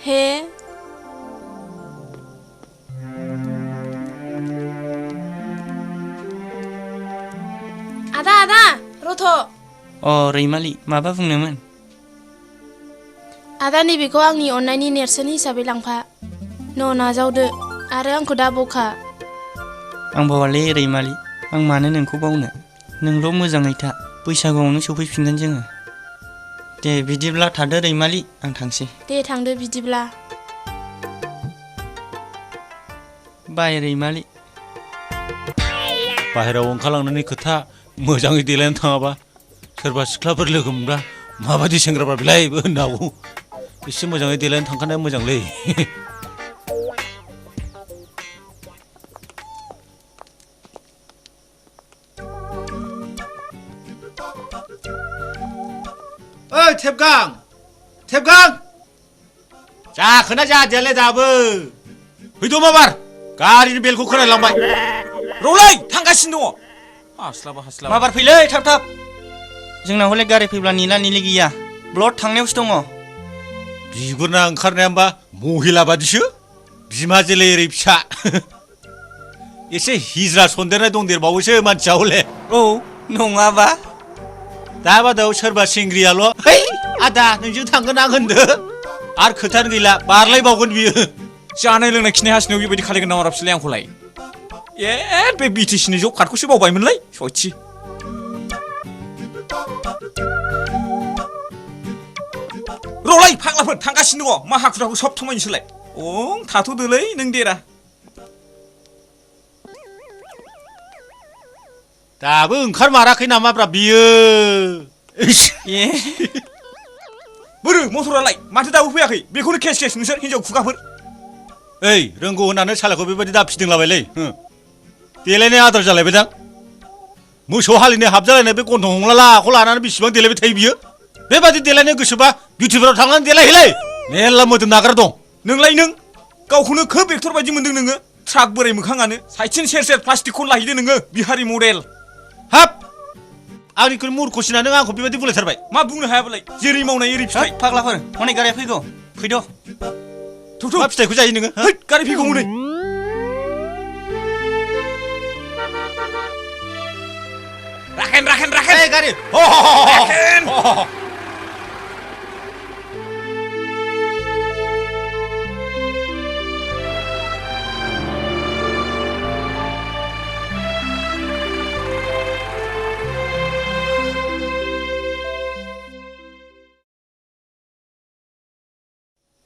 हे आदा रथ' रैमालि माबा बुंनोमोन? आदा नैबेखौ आंनि अननायनि नेरसोन हिसाबै लांफा नाजावदो आरो आंखौ दा बावखा। आं बावालै रैमालि, आं मानो नोंखौ बावनो? नोंल' मोजाङै था, बैसागुआवनो सफैफिनगोन जोङो। दे बिदिब्ला थादो रैमालि, आं थांसै। दे थांदो बिदिब्ला। बाय रैमालि। बाहेरायाव ओंखारलांनायनि खोथा, मोजाङै देलायनानै थाङाबा सोरबा सिख्लाफोर लोगो मोनब्ला माबायदि सेंग्राफ्रा बेलायबो होननो हागौ। एसे मोजाङै देलायनानै थांखानाया मोजांलै। ओइ थेबगां जाखोना जादियालाय दाबो? फैद' माबार, गारिनि बेलखौ खोनालांबाय। रलै थांगासिनो दङ। हास्लाबा माबार फैलै थाब। जोंना हले गारि फैब्ला निला निलि गैया, ब्लड थांनायावसो दङ। बिगुरना ओंखारनाया होमबा महिला बादिसो, बिमाजोलै ओरै फिसा। एसे हिज्रा सन्देरनाय दंदेरबावोसो मानसिया हले। औ नङाबा दा बादाव सोरबा सेंग्रियाल' है आदा नोंजों थांगोन आं होनदो, आरो खोथानो गैला बारलायबावगोन बियो। जानाय लोंनाय खिनाय हासुनायाव बेबायदि खालायगोन नामा राबसिलाय आंखौलाय? बे बिटिसिनि जब कार्डखौसो बावबायमोनलाय सयथि। रलै फाग्लाफोर थांगासिनो दङ, मा हाखु दाखु सब थमायनोसोलाय? थाथ'दोलै नों देरा। दाबो ओंखारमाराखै नामाब्रा बियो? बोरो मटरालाय माथो दाबो फैयाखै? बेखौनो केस नोंसोर हिनजाव खुगाफोर। ओइ रोंगौ होननानै सालाखौ बेबायदि दाफिदोंलाबायलै। देलायनाय आद्रा जालायबायदां। मोसौ हालिनो हाबजालायनाय बे गन्थं हंलालाखौ लानानै बेसेबां देलायबाय थायो बियो? बेबादि देलायनो गोसोबा बिउटिफोराव थांनानै देलायहैलै, मेरला मोदोम नाग्रा दं। नोंलाय नों गावखौनो खोब एक्टर बायदि मोनदों नोङो। ट्राक बोराय मोखाङानो साइथिन सेर प्लास्टिकखौ लाहैदो नोङो, बिहारि मडेल। हाब आंनिख्रुइ मुरख'सिना नों आंखौ बेबायदि बुंलायथारबाय। मा बुंनो हायाबालाय, जेरै मावनाय एरै फिथाइ। फाग्लाफोर हनै गारिया फैद'। मा फिथाइखौ जायो नोङो? गारि फैगौ हनै। राखेन गारि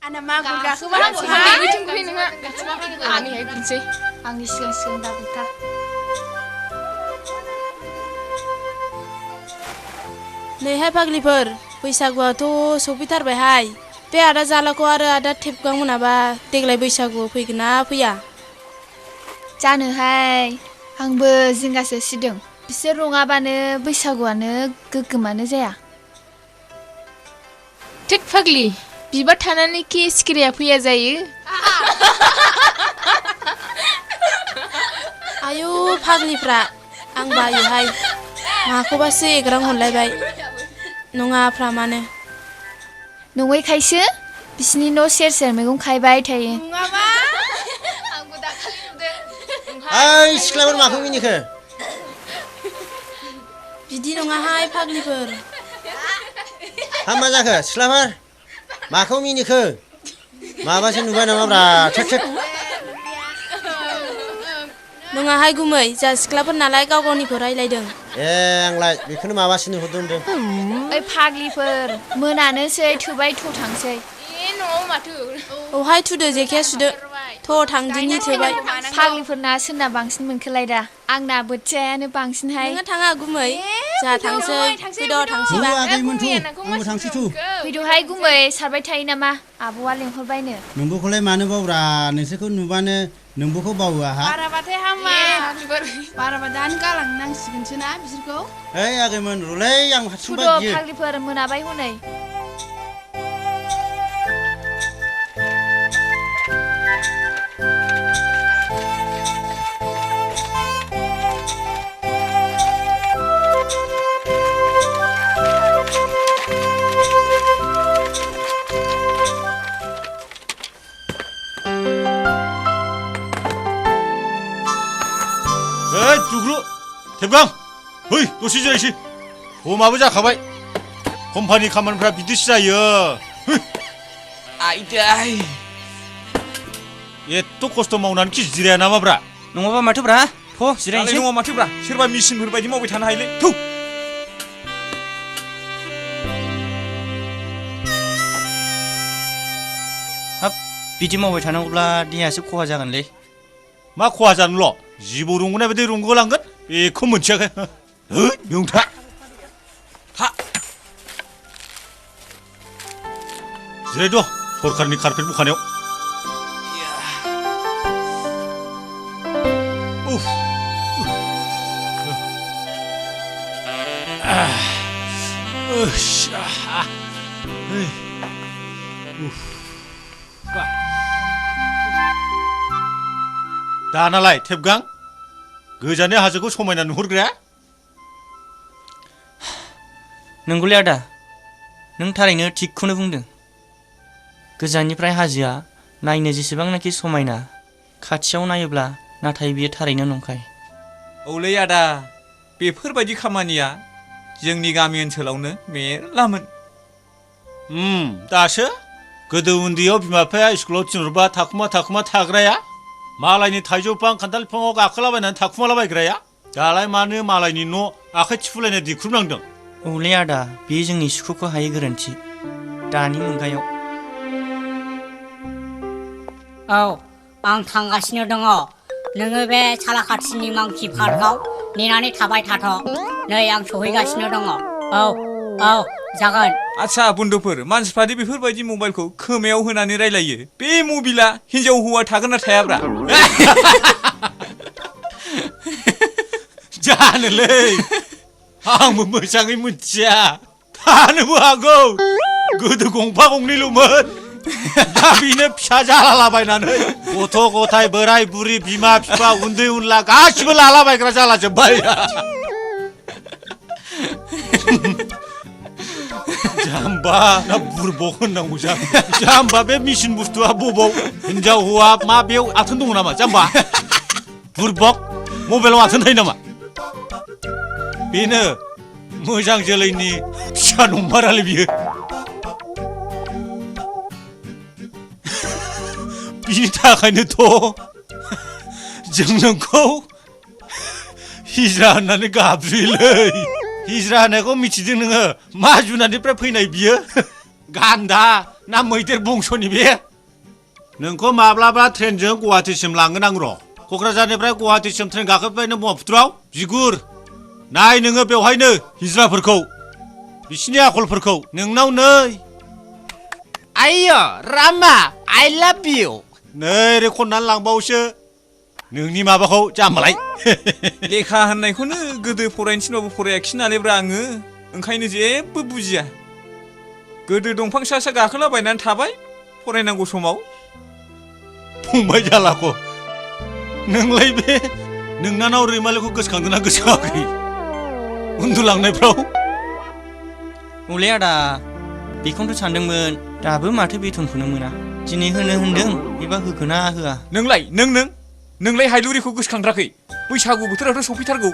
आंना मागुर गाखोबा आंनिहाय फैनोसै, आंनि सिगां दाबुथा। नैहाय फाग्लिफोर, बैसागुआथ' सफैथारबायहाय। बे आदा जालाखौ आरो आदा थेबगां मोनाबा देग्लाय बैसागुआव फैगोन ना फैया? जानोहाय, आंबो जिंगासो सिदों। बिसोर रङाबानो बैसागुआनो गोग्गोमानो जाया। थोद फाग्लि, बिबार थानानै कि सिखिरिया फैया जायो? आयु फाग्लिफ्रा, आं बायोहाय। माखौबासो एग्रां हरलायबाय, नङाफ्रा मानो? नङैखायसो बिसिनि न' सेर मैगं खायबाय थायो। नङाबा आंबो दाखालि नुदों। ओइ सिख्लाफोर माखौ मिनिखो? बिदि नङाहाय फाग्लिफोर। मा जाखो सिख्लाफोर? माखौ मिनिखो? माबासो नुबाय नामाब्रा? नङाहाय गुमै, जा सिख्लाफोर नालाय गाव गावनिखौ रायलायदों। आंलाय बेखौनो माबासो नुहरदों होनदों। ओइ फाग्लिफोर, मोनानोसै थोबाय थ' थांसै। न'आव माथो? औहाय थुदो जेखाया सुदो, थ' थांदिनि थोबाय। फाग्लिफोरना सोरना बांसिन मोनखोलाय दा? आंना बोथियायानो बांसिनहाय। नोङो थाङा गुमै? जा थांसै, फैद' थांसैबा। आंबो थांसै थु। फैद'हाय गुमै, सारबाय थायो नामा? आब'आ लेंहरबायनो। नोंबोखौलाय मानो बावरा? नोंसोरखौ नुबानो नोंबोखौ बावो आहा। बाराबाथाय हामा। बाराबा दानो गालांनांसिगोनसो ना बिसोरखौ। ओइ आगैमोन रुलै, आं हारसिंबा गियो। फुद' फाग्लिफोर मोनाबाय हनै। थेबगां है दसे जिरायसै समाबो जाखाबाय कम्पानि खामानिफ्रा बिदिसो जायो आइदाय एथ' खस्थ' मावनानै खि जिराया नामाब्रा नङाबा माथोब्रा थ' दालाय जिरायनोसै नङा माथोब्रा सोरबा मेसिनफोर बायदि मावबाय थानो हायोलै थौ हाब बिदि मावबाय थानांगौब्ला देहायासो खहा जागोनलै मा खहा जानोल' जिबौ रंगोनाय बायदि रंगोलांगोन बेखौ मोनथियाखै है बेयावनो था जिरायद' सरकारनि कारपेट बखानायाव उफ दानालाय थेबगां गोजाननि हाजोखौ समायना नुहुरग्राया नंगौलै आदा नों थारैनो थिगखौनो बुंदों गोजाननिफ्राय हाजोआ नायनो जेसेबांनाखि समायना खाथियाव नायोब्ला नाथाय बियो थारैनो नंखाय औलै आदा बेफोरबायदि खामानिया जोंनि गामि ओनसोलावनो मेरलामोन दासो गोदो उन्दैयाव बिमा बिफाया स्कुलाव थिनहरबा थाखुमा थाग्राया मालायनि थाइजौ बिफां खान्थाल बिफाङाव गाखोलाबायनानै थाखुमालाबायग्राया दालाय मानो मालायनि न' आखाइ थिफुलायनाय दिख्रुबनांदों औलै आदा बेयो जोंनि सुखुखौ हायै गोरोन्थि दानि मुगायाव औ आं थांगासिनो दङ नोङो बे सालाखाथिनि मांकि पार्कआव नेनानै थाबाय थाथ' नै आं सहैगासिनो दङ औ जागोन आच्छा बन्धुफोर मानसिफ्रादि बेफोरबायदि मबाइलखौ खोमायाव होनानै रायलायो बे मबाइला हिनजाव हौवा थागोन ना थायाब्रा जानोलै आंबो मोजाङै मिथिया थानोबो हागौ गोदो गंफा गंनैल'मोन दा बेनो फिसा जालालाबायनानै गथ' गथाय बोराय बुरि बिमा बिफा उन्दै उनला गासिबो लालाबायग्रा जालाजोब्बाय जाम्बा ना बुरबक होननांगौ जाम्बा बे मेसिन बुस्थुआ बबाव हिनजाव हौवा मा बेयाव आथोन दङ नामा जाम्बा बुरबक मबाइलाव आथोन थायो नामा बेनो मोजां जोलैनि फिसा नंमारालै बियो बिनि थाखायनोथ' जों नोंखौ हिजरा होननानै गाबज्रियोलै हिजरा होननायखौ मिथिदों नोङो मा जुनारनिफ्राय फैनाय बियो गान्दा ना मैदेर बंस'नि बे नोंखौ माब्लाबा ट्रेनजों गुवाहाटिसिम लांगोन आं र' क'क्राझारनिफ्राय गुवाहाटिसिम ट्रेन गाखोबाय नों ब्रह्मपुत्रआव बिगुर नाय नोङो बेवहायनो हिजराफोरखौ बिसिनि आखलफोरखौ नोंनाव नै आइयो रामा आइ लाभ इउ नै ओरै खननानै लांबावसो नोंनि माबाखौ जाम्बालाय लेखा होननायखौनो गोदो फरायनो थिनबाबो फरायाखिसै नालायब्रा आङो ओंखायनो जेबो बुजिया गोदो दंफां सा सा गाखोलाबायनानै थाबाय फरायनांगौ समाव फंबाय जालाखौ नोंलाय बे नोंनानाव रैमालिखौ गोसोखांदोंना गोसोखाङाखै उन्दुलांनायफ्राव औलै आदा बेखौनोथ' सानदोंमोन दाबो माथो बेथनखौनो मोना दिनै होनो होनदों एबा होखोना होआ नोंलाय हायलुरिखौ गोसोखांथाराखै बैसागु बोथोरावथ' सफैथारगौ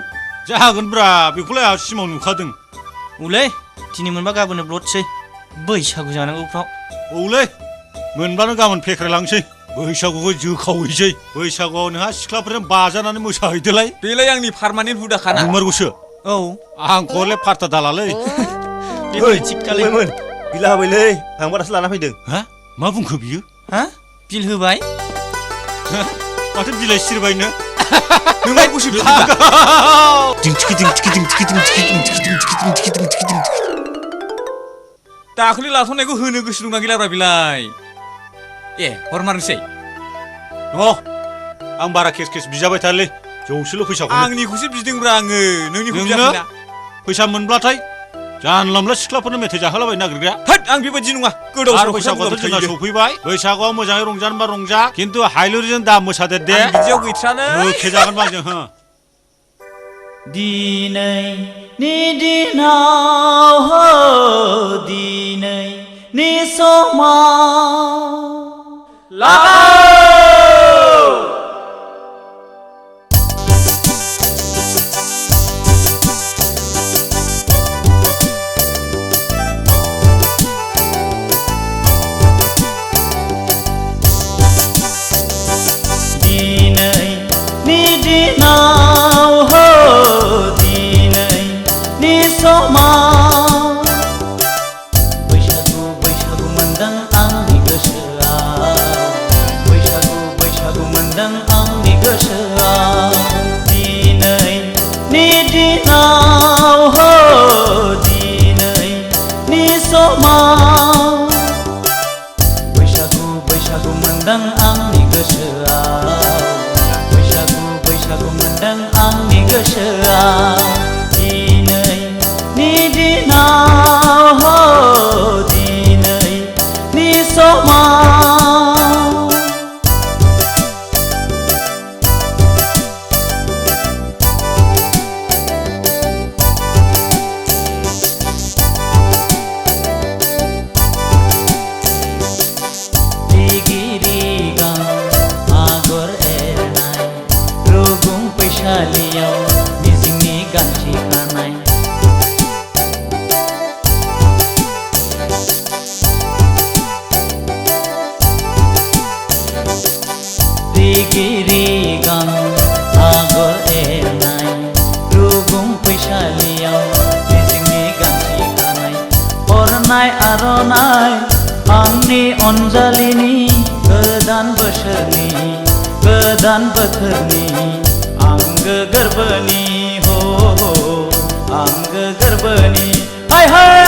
जागोनब्रा बेखौलाय आहा सिमाव नुखादों औलै दिनै मोनबा गाबोननो ब्लडसै बैसागु जानांगौफ्राव औलै मोनबानो गाबोन फेख्रायलांसै बैसागुखौ जोखावहैसै बैसागुआव नोंहा सिख्लाफोरजों बाजानानै मोसाहैदोलाय बेलाय आंनि पार्मानेन्ट हुदाखाना नंमारगौसो औ आंखौलाय फार्था दालालै थिगखालायमोन बिला होबायलै आंबा दासो लाना फैदों हा मा बुंखो बियो हा बिल होबाय माथो बिलाइ सिरबायनो नोंलाय गुसु दाखालि लाथ'नायखौ होनो गोसो दंना गैलाब्रा बिलाय ए हरमारनोसै आं बारा केस बिजाबाय थालै जौसेल' फैसाखौ आंनिखौसो बिदोंब्रा आङो नोंनिखौ बियाखैना फैसा मोनब्लाथाय जानला मोनला सिख्लाफोरनो मेथाइ जाहोलाबायनो नागिरग्राया थोद आं बेबायदि नङा गोदाव आरो बैसागुआथ' जोंना सफैबाय बैसागुआव मोजाङै रंजानोबा रंजा खिन्थु हायलुरिजों दा मोसादेर दे बिदियाव गैथ्रानो होखेजागोन बा जों दिनैनि दिनाव दिनैनि समाव समाव बैसागु बैसागु मोनदों आंनि गोसोआव बैसागु बैसागु मोनदों आंनि गोसोआव दिनैनि दिनाव हो दिनैनि समाव बैसागु बैसागु मोनदों आंनि गोसोआव बैसागु बैसागु मोनदों आंनि गोसोआव दिनैनि दिनाव हो दिनैनि समाव फैसालियाव मिजिंनि गांसे खानाय रिगि रिगां आगर एरनाय रुगुं फैसालियाव मिजिंनि गांसे खानाय हरनाय आर'नाय आंनि अनजालिनि गोदान बोसोरनि गोदान बोथोरनि आंगो गोरबोनि हो आंगो गोरबोनि हाय हाय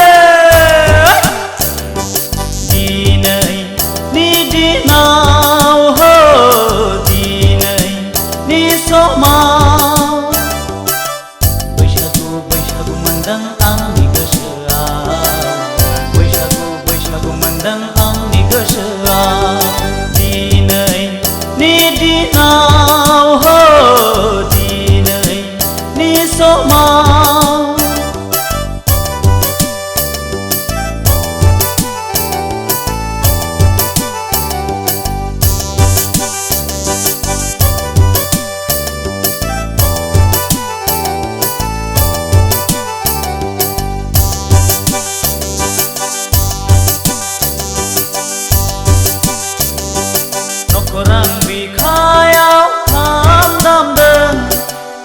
दिनैनि दिनाव हो दिनैनि समाव बैसागु बैसागु मोनदों आंनि गोसोआव बैसागु बैसागु मोनदों आंनि गोसोआव दिनैनि दिनाव हो दिनैनि समाव नखरां बिखायाव खाम दामदों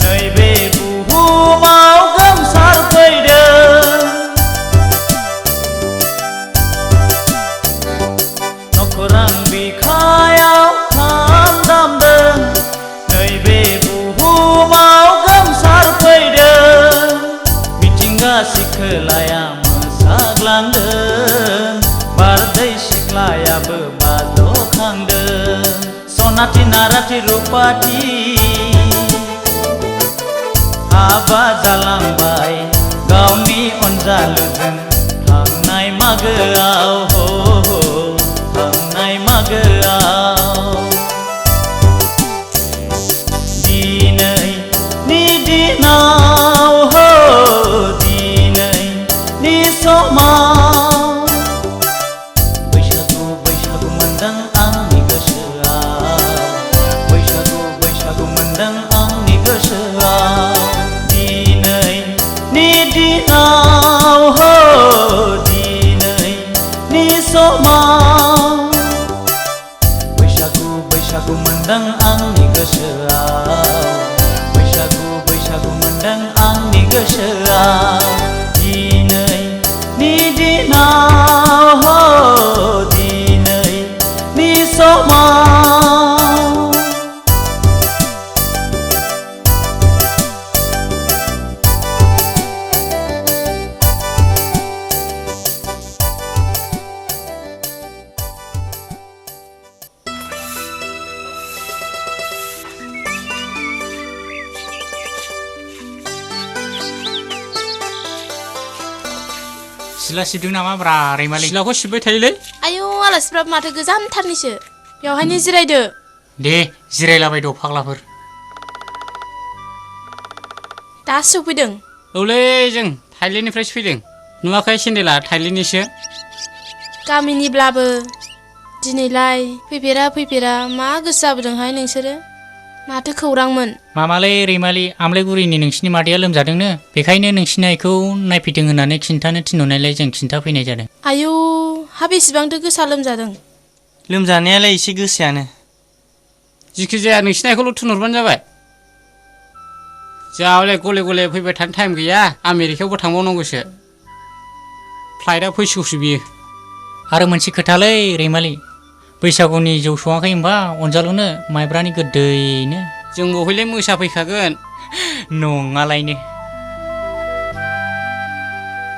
नैबे बुहुमाव गोमसारफैदों नखरां बिखायाव खाम दामदों नैबे बुहुमाव गोमसारफैदों मिथिंगा सिखोलाया मोसाग्लांदों बारदै सिख्लायाबो बाजखांदों सनाथि नाराथि रुपाथि हाबा जालांबाय गावनि अनजालुजों थांनाय मागोआव हो थांनाय मागोआव दिनैनि दिनाव हो दिनैनि समाव बैसागु बैसागु मोनदों आंनि गोसोआव बैसागु बैसागु मोनदों आंनि गोसोआव दिनैनि दिनाव हो दिनैनि समाव बैसागु बैसागु मोनदों आंनि गोसोआव बैसागु बैसागु मोनदों आंनि गोसोआव दिनैनि दिनाव हो दिनैनि समाव सिला सिबदों नामा ब्रा रैमालि सिलाखौ सिबबाय थायोलै आयौ आलासिफ्राबो माथो गोजानथारनिसो बेवहायनो जिरायदो दे जिरायलाबाय द' फाग्लाफोर दासो सफैदों औलै जों थाइलेण्डनिफ्रायसो फैदों नुवाखै सेन्देला थाइलेण्डनिसो गामिनिब्लाबो दिनैलाय फैफेरा मा गोसो जाबोदोंहाय नोंसोरो माथो खौरांमोन मामालै रैमालि आमलायगुरिनि नोंसिनि मादैया लोमजादोंनो बेखायनो नोंसिनि आइखौ नायफैदों होननानै खिन्थानो थिनहरनायलाय जों खिन्थाफैनाय जादों आयौ हा बेसेबांथो गोसा लोमजादों लोमजानायालाय एसे गोसायानो जिखिजाया नोंसिनि आइखौल' थिनहरबानो जाबाय जोंहालाय गले गले फैबाय थानो टाइम गैया आमेरिकायावबो थांबावनांगौसो फ्लाइटआ फैसिगौसो बियो आरो मोनसे खोथालै रैमालि बैसागुनि जौ सङाखै होनबा अनजालुनो माइब्रानि गोदैनो जों बहायलाय मोसाफैखागोन नङालायनो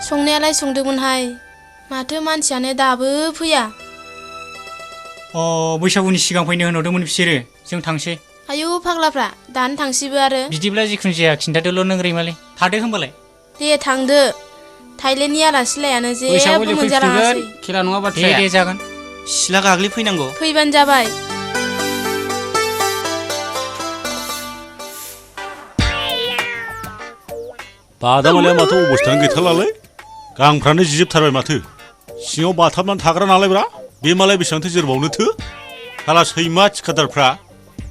संनायालाय संदोंमोनहाय माथो मानसियानो दाबो फैया बैसागुनि सिगां फैनो होनहरदोंमोन बिसोरो जों थांसै आयु फाग्लाफ्रा दानो थांसैबो आरो बिदिब्ला जिखुनु जाया खिन्थादोल' नों रैमालि थादो होनबालाय दे थांदो थाइलेण्डनि आलासिलायानो जेबो बैसागुनि मोनजालाङासै फैफिनगोन खेला नङा बाथ्राया दे जागोन सिला गाग्लि फैनांगौ फैबानो जाबाय बादामालिया माथो अबस्थायानो गैथारलालै गांफ्रानो जिजोबथारबाय माथो सिङाव बाथाबनानै थाग्रा नालायब्रा बे मालाय बेसेबांथो जोरबावनोथो साला सैमा थिखादारफ्रा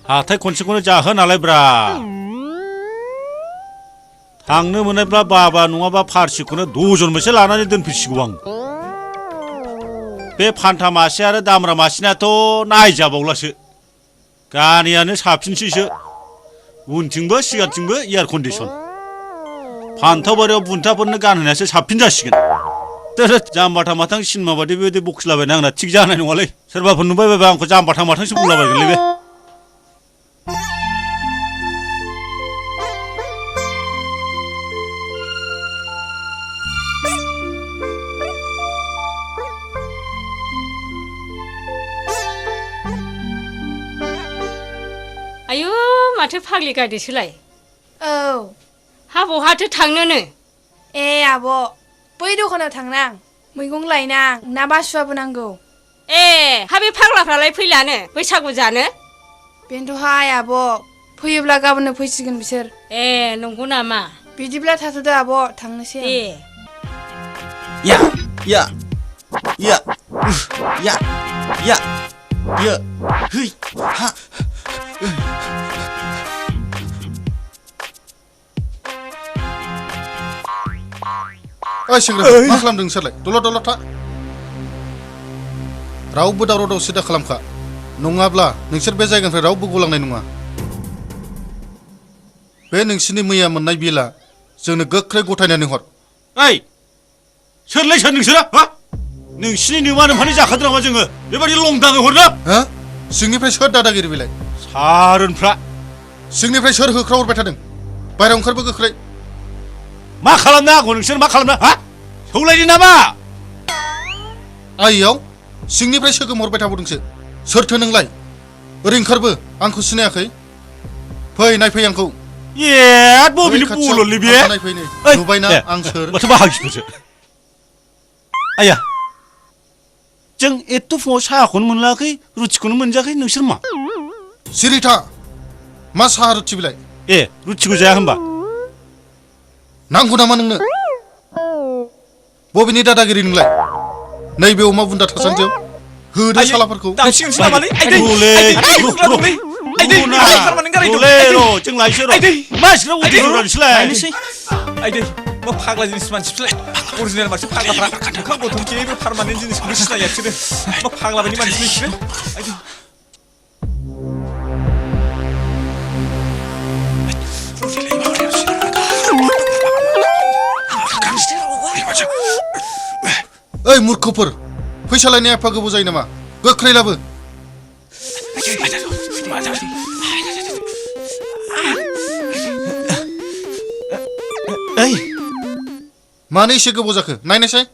हाथाय खनसेखौनो जाहो नालायब्रा थांनो मोननायब्ला बाबा नङाबा फारसिखौनो दजन मोनसे लानानै दोनफैसिगौ आं बे फान्था मासे आरो दामरा मासेनाथ' नायजाबावलासो गारियानो साबसिनसैसो उनथिंबो सिगांथिंबो एयार कन्डिसन फान्थाव बारियाव बुन्थाफोरनो गानहोनायासो साबसिन जासिगोन जाम्बाथा माथां सिनेमा बादि बेबायदि बखिलाबायना आंना थिग जानाय नङालै सोरबाफोर नुबाय बायबा आंखौ जाम्बाथा माथांसो बुंलाबायगोनलै बे आयु माथो फाग्लि गायदोसोलाय औ हा बहाथो थांनोनो ए आब' बै दखानाव थांनां मैगं लायनां ना बासुआबो नांगौ ए हा बे फाग्लाफ्रालाय फैलानो बैसागु जानो बेनोथ'हाय आब' फैयोब्ला गाबोननो फैसिगोन बिसोर ए नंगौ नामा बिदिब्ला थाथ'दो आब' थांनोसै दे या या या या या या है हा ओइ सेंग्रा मा खालामदों नोंसोरलाय दलद दलद था रावबो दावराव दावसि दा खालामखा नङाब्ला नोंसोर बे जायगानिफ्राय रावबो गलांनाय नङा बे नोंसिनि मैया मोननाय बिला जोंनो गोख्रै गथायनानै हर ओइ सोरलाय सोर नोंसोरो हा नोंसिनि नोमा नोमफानि जाखादों नामा जोङो बेबायदि लंदाङै हरनो हा सिंनिफ्राय सोर दादागिरि बिलाय सारोनफ्रा सिंनिफ्राय सोर होख्राव हरबाय थादों बायरायाव ओंखारबो गोख्रै मा खालामनो आंखौ नोंसोर मा खालामनो हा सौलायदो नामा आइयाव सिंनिफ्राय सोगोम हरबाय थाबावदोंसो सोरथो नोंलाय ओरै ओंखारबो आंखौ सिनायाखै फै नायफै आंखौ ए बबेनि बुल'लै बे नायफैनो नुबायना आं सोर माथो बाहागिफोरसो आया जों एथ' फुङाव साहाखौनो मोनलाखै रुटिखौनो मोनजायाखै नोंसोर मा सिरिथा मा साहा रुटि बिलाय ए रुटिखौ जाया होनबा नांगौ नामा नोंनो बबेनि दादागिरि नोंलाय नैबे अमा बुन्दा थासान्दियाव होदो सालाफोरखौ दांसिगोनसो नामालै जों लायसै र' मानसिफ्रा उदै जुरानोसैलाय आइदै मा फाग्ला जिनिस मानसिफोरलाय अरिजिनेल मानसि फाग्लाफ्रा ओंखाम गथ'मखि बे पारमानेन्ट जिनिसखौनो सिनाया बिसोरो मा फाग्ला बायदि मानसि बिसोरो आइदै ओइ मूर्खफोर फैसा लायनाया एफा गोबाव जायो नामा गोख्रै लाबो ओइ मानो एसे गोबाव जाखो नायनायसाय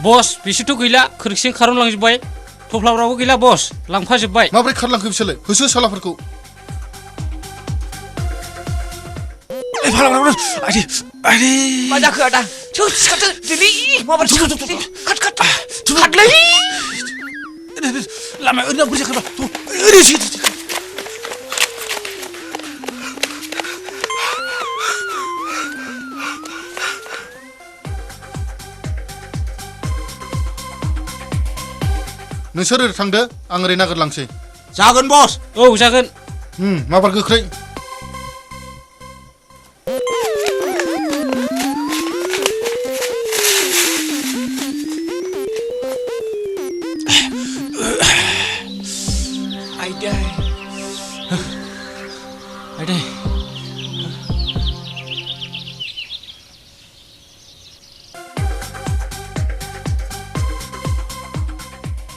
बस बिसोरथ' गैला खोरखिजों खारनलांजोब्बाय थफ्लाफ्राबो गैला बस लांफाजोब्बाय माब्रै खारलांखो बिसोरलाय होसो सालाफोरखौ मा जाखो आदा सिखारदो दिनै माबायदि खारलै लामाया ओरैनो बोरै जाखोबा ओरैसो नोंसोर ओरै थांदो आं ओरै नागिरलांसै जागोन बस औ जागोन माबार गोख्रै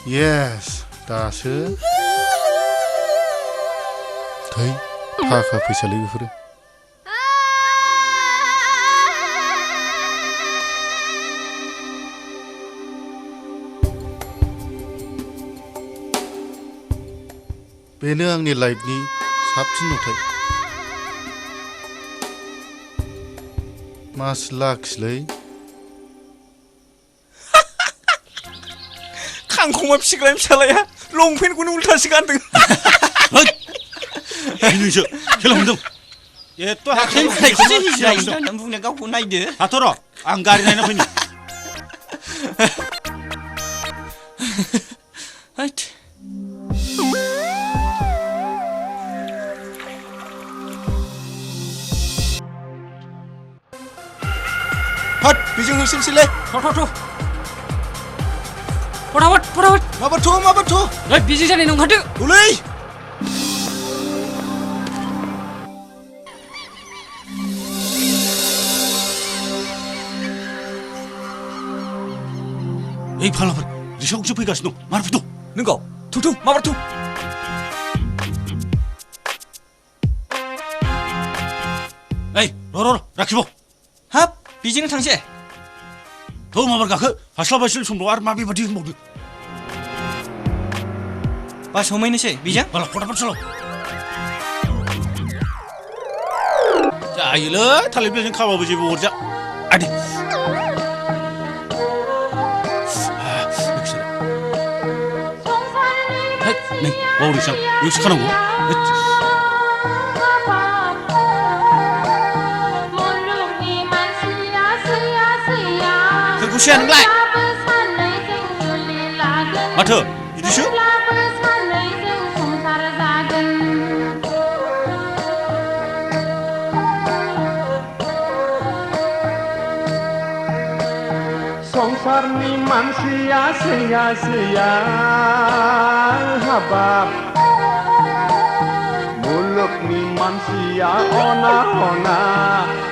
येस दासो थै थाखा फैसालै बेफोरो बेनो आंनि लाइफनि साबसिन नुथाय मास लाखसलै खांखमा फिसिग्रानि फिसालाया लंपेन्टखौनो उल्थासो गानदों बिनोसो खेला हमदों एथ' हाखायो होननानै बुंनो गावखौ नायदो हाथ' र' आं गारि नायना फैनि हट बेजों होसोनोसैलै फटाफट माबाथ' बिजि जानाय नंखादो औलै ओइ फाग्लाफोर रिक्साखौसो फैगासिनो दं मारफैथ' नोंगौ थु माबाथ' ओइ र' राखिबाव हाब बेजोंनो थांसै थ' माबार गाखो हास्लाबासै समफ्राव आरो मा बेबादि होनबावदो बास हमहैनोसै बेजों बाला फटाफट सालाव जायोलै थालिर बिलाइजों खाबाबो जेबो अरजा आदि नै बावदोंसां बेयावसो खानांगौ सोरखौसैया नोंलाय माथो बिदिसो संसारनि मानसिया सैया हाबाब मुलुगनि मानसिया अना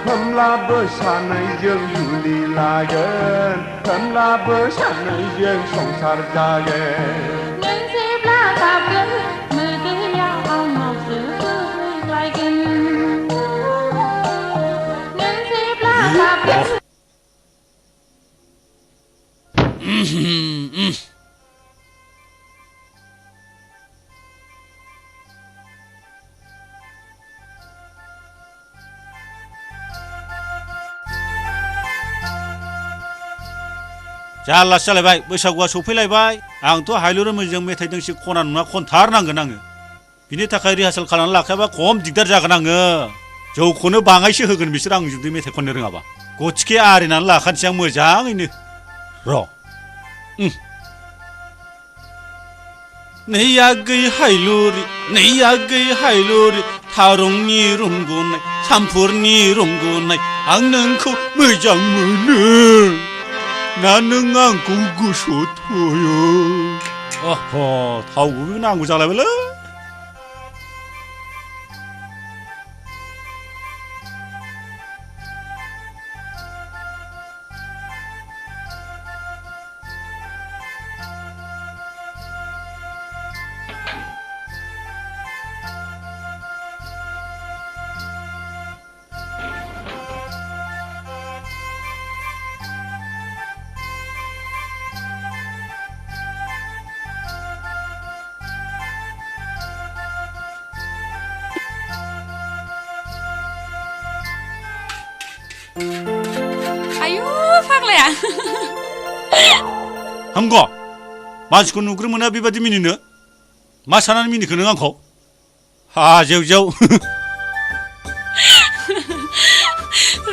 होमब्लाबो सानैजों जुलि लागोन होमब्लाबो सानैजों संसार जागोन नों जेब्ला गाबगोन मोदैया आंनावसो बोहैलायगोन नों जेब्ला गाबगोन जारलासो जालायबाय बैसागुआ सफैलायबाय आंथ' हायलुर मोजां मेथाइ दोंसे खना नङा खनथारनांगोन आङो बिनि थाखाय रिहार्सेल खालामनानै लाखायाबा खम दिगदार जागोन आङो जौखौनो बाङायसो होगोन बिसोर आं जुदि मेथाइ खननो रोङाबा गथिखे आरिनानै लाखानोसै आं मोजाङैनो र' नै आगै हायलुरि थारंनि रुंगुनाय सामफुरनि रुंगुनाय आं नोंखौ मोजां मोनो ना नों आंखौ गोसोआव थायो थावबो नांगौ जालायबायलै आयु फाग्लाया हामग' मानसिखौ नुग्रो मोना बेबादि मिनिनो मा साननानै मिनिखो नों आंखौ हाजेव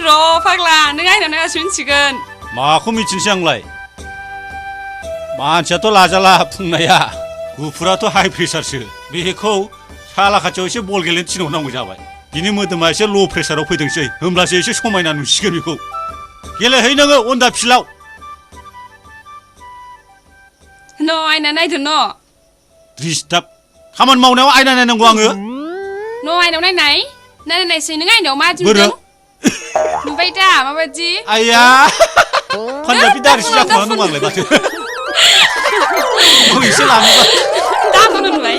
र' फाग्ला नों आयनाव नायबासो मिन्थिगोन माखौ मिथिनोसै आंलाय मानसियाथ' लाजाला फुंनाया गुफुराथ' हाइ प्रेसारसो बेखौ साला खाथियाव एसे बल गेलेनो थिनहरनांगौ जाबाय बिनि मोदोमा एसे ल' प्रेसाराव फैदोंसै होमब्लासो एसे समायना नुसिगोन बेखौ गेलेहै नोङो अनदा फिल्डआव न' आयना नायदो न' डिस्टार्ब खामानि मावनायाव आयना नायनांगौ आङो न' आयनाव नायनायसै नों आयनाव मा दिहुनदों नुबाय दा माबायदि आया पान्जाबि दारिसो जाखोना दं आंलाय माथो आंखौ एसे लाङोबा दाखौनो नुबाय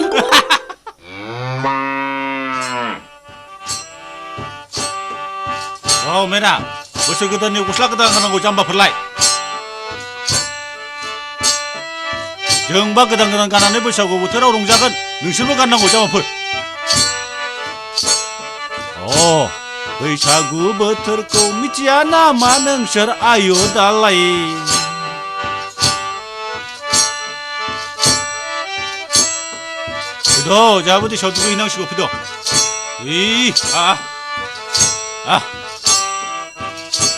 औ मेना बोसोर गोदाननि गस्ला गोदान गाननांगौ जाम्बाफोरलाय जोंबा गोदान गोदान गाननानै बैसागु बोथोराव रंजागोन नोंसोरबो गाननांगौ जाम्बाफोर बैसागु बोथोरखौ मिथिया नामा नोंसोर आयु दालाय फैद' जोंहाबो दैसायाव दुगैहैनांसिगौ फैद'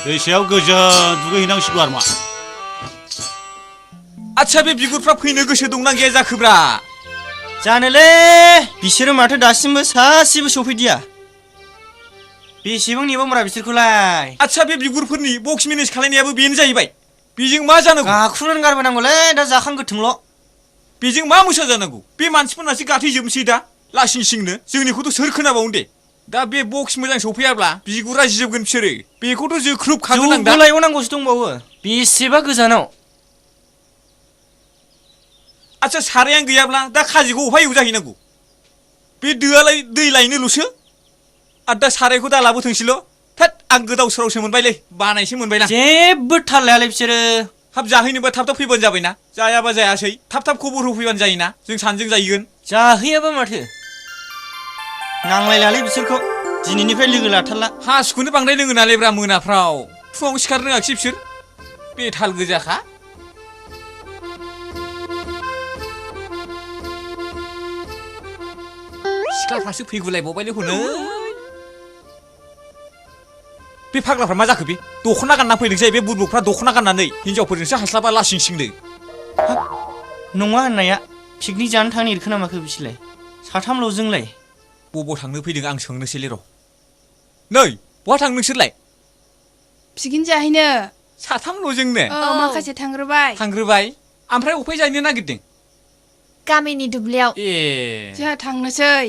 दैसायाव गोजोन दुगैहैनांसिगौ आरो मा आच्छा बे बिगुरफ्रा फैनो गोसो दंना गैया जाखोब्रा जानोलै बिसोरो माथो दासिमबो सासेबो सफैदिया बेसेबां नेबावमोरा बिसोरखौलाय आच्छा बे बिगुरफोरनि बक्स मेनेज खालायनायाबो बेनो जाहैबाय बेजों मा जानांगौ गाख्रुनानै गारबोनांगौलै दा जाखां गोथोंल' बेजों मा मोसा जानांगौ बे मानसिफोरनासो गाथैजोबनोसै दा लासिं सिंनो जोंनिखौथ' सोर खोनाबावनो दे दा बे बक्स मोजां सफैयाब्ला बिगुरा जिजोबगोन बिसोरो बेखौथ' जोख्रुबखागोन आं दा लायबावनांगौसो दंबावो बेसेबा गोजानाव आच्छा सारायानो गैयाब्ला दा खाजिखौ अफाय जाहैनांगौ बे दोआलाय दै लायनोल'सो आरो दा सारायखौ दा लाबोथोंसैल' थोद आं गोदाव सोरावसो मोनबायलै बानायसो मोनबायना जेबो थाल लायालै बिसोरो हाब जाहैनोबा थाब थाब फैबानो जाबायना जायाबा जायासै थाब थाब खबर होफैबानो जायोना जों सानैजों जाहैगोन जाहैयाबा माथो नांलायलालै बिसोरखौ दिनैनिफ्राय लोगो लाथारला हासुखौनो बांद्राय लोङो नालायब्रा मोनाफ्राव फुङाव सिखारनो रोङाखिसै बिसोर बेथाल गोजाखा सिख्लाफ्रासो फैगुलायबावबायलै हनै बे फाग्लाफ्रा मा जाखो बे दख'ना गानना फैदों जाय बे बुरबुकफ्रा दख'ना गाननानै हिनजावफोरजोंसो हास्लाबा लासिं सिंनो नङा होननाया पिकनिक जानो थांनो एरखोना माखो बिसोरलाय साथामल'जोंलाय बबाव थांनो फैदों आं सोंनोसैलै र' नै बहा थांनो नोंसोरलाय पिकनिक जाहैनो साथामल'जोंनो माखासे थांग्रोबाय ओमफ्राय अफाय जाहैनो नागिरदों गामिनि दुब्लियाव जोंहा थांनोसै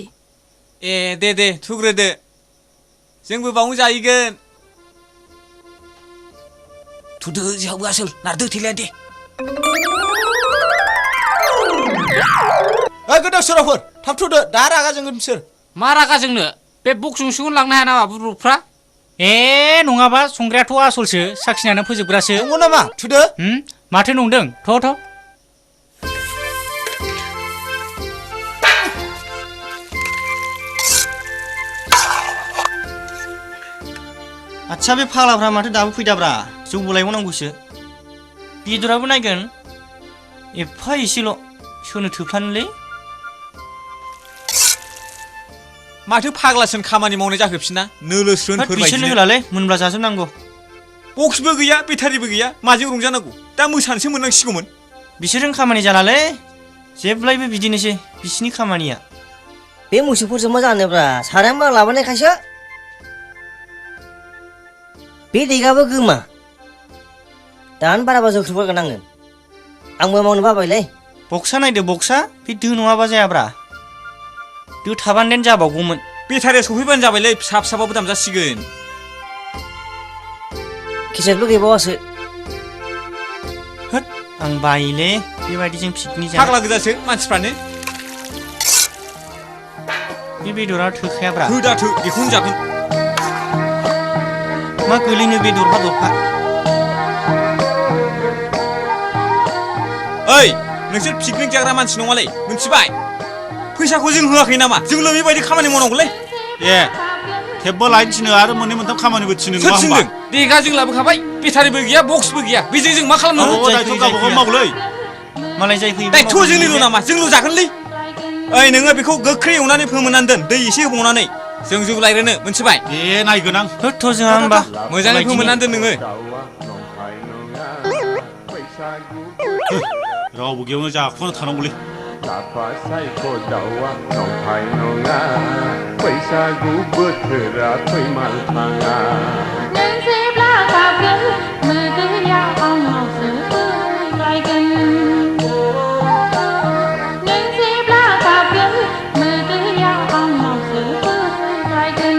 दे थुग्रोदो जोंबो बावनो जाहैगोन थुदो जोंहाबो आसोल नारदो थैलाया दे गोदाव सोरावफोर थाब थुदो दा रागा जोंगोन बिसोर मा रागा जोंनो बे बक्सजोंसो लांनो हाया नामा बुरबुकफ्रा नङाबा संग्रायाथ' आसलसो साखिनानै फोजोबग्रासो नंगौ नामा थुदो माथो नंदों थ' आच्छा बे फाग्लाफ्रा माथो दाबो फैदाब्रा जौबो लायबावनांगौसो बेदराबो नायगोन एफा एसेल' सोरनो थोफ्लानोलै माथो फाग्लासिन खामानि मावनाय जाखो बिसिना नोलोस्रोनफोर बिसोरनो होलालै मोनब्ला जाजोबनांगौ बक्सबो गैया बेटारिबो गैया माजों रंजानांगौ दा मोसानोसो मोननांसिगौमोन बिसोरजों खामानि जालालै जेब्लायबो बिदिनोसै बिसिनि खामानिया बे मोसौफोरजों मा जानोब्रा सारायानो मा लाबोनायखायसो बे दैगाबो गोमा दानो बाराबा जोख्रुबगोन आङो आंबो मावनो बाबायलै बक्सा नायदो बक्सा बे दो नङाबा जायाब्रा दो थाबानो देन जाबावगौमोन बेटारिया सफैबानो जाबायलै फिसा फिसाबाबो दामजासिगोन केसेटबो गैबावासो होद आं बायोलै बेबायदिजों पिकनिक जानो फाग्ला गोजासो मानसिफ्रानो बे बेदरा थोखायाब्रा थो बेखौनो जागोन मा गोलैनो बेदरफा दरफा ओइ नोंसोर पिकनिक जाग्रा मानसि नङालै मिथिबाय फैसाखौ जों होआखै नामा जोंल' बेबायदि खामानि मावनांगौलै टेबबो लायनो थिनो आरो मोननै मोनथाम खामानिबो थिनो नङा होमबा देगा जों लाबोखाबाय बेटारिबो गैया बक्सबो गैया बेजों जों मा खालामनांगौ दायथ' गावबागाव मावलै मालाय जाय फैयो दायथ' जोंनिल' नामा जोंल' जागोनलै ओइ नोङो बेखौ गोख्रै एवनानै फोमोननानै दोन दै एसे होबावनानै जों जौ लायरोनो मिथिबाय दे नायगोन आं होद थ' जोंहा होमबा मोजाङै फोमोननानै दोन नोङो रावबो गेवनो जाखुना थानांगौलै लाफा सायख' दाउआ नंखाय नङा बैसागु बोथोरा फैमाल थाङा नों जेब्ला गाबगोन मोदैया आंनावसो फैलायगोन नों जेब्ला गाबगोन मोदैया आंनावसो फैलायगोन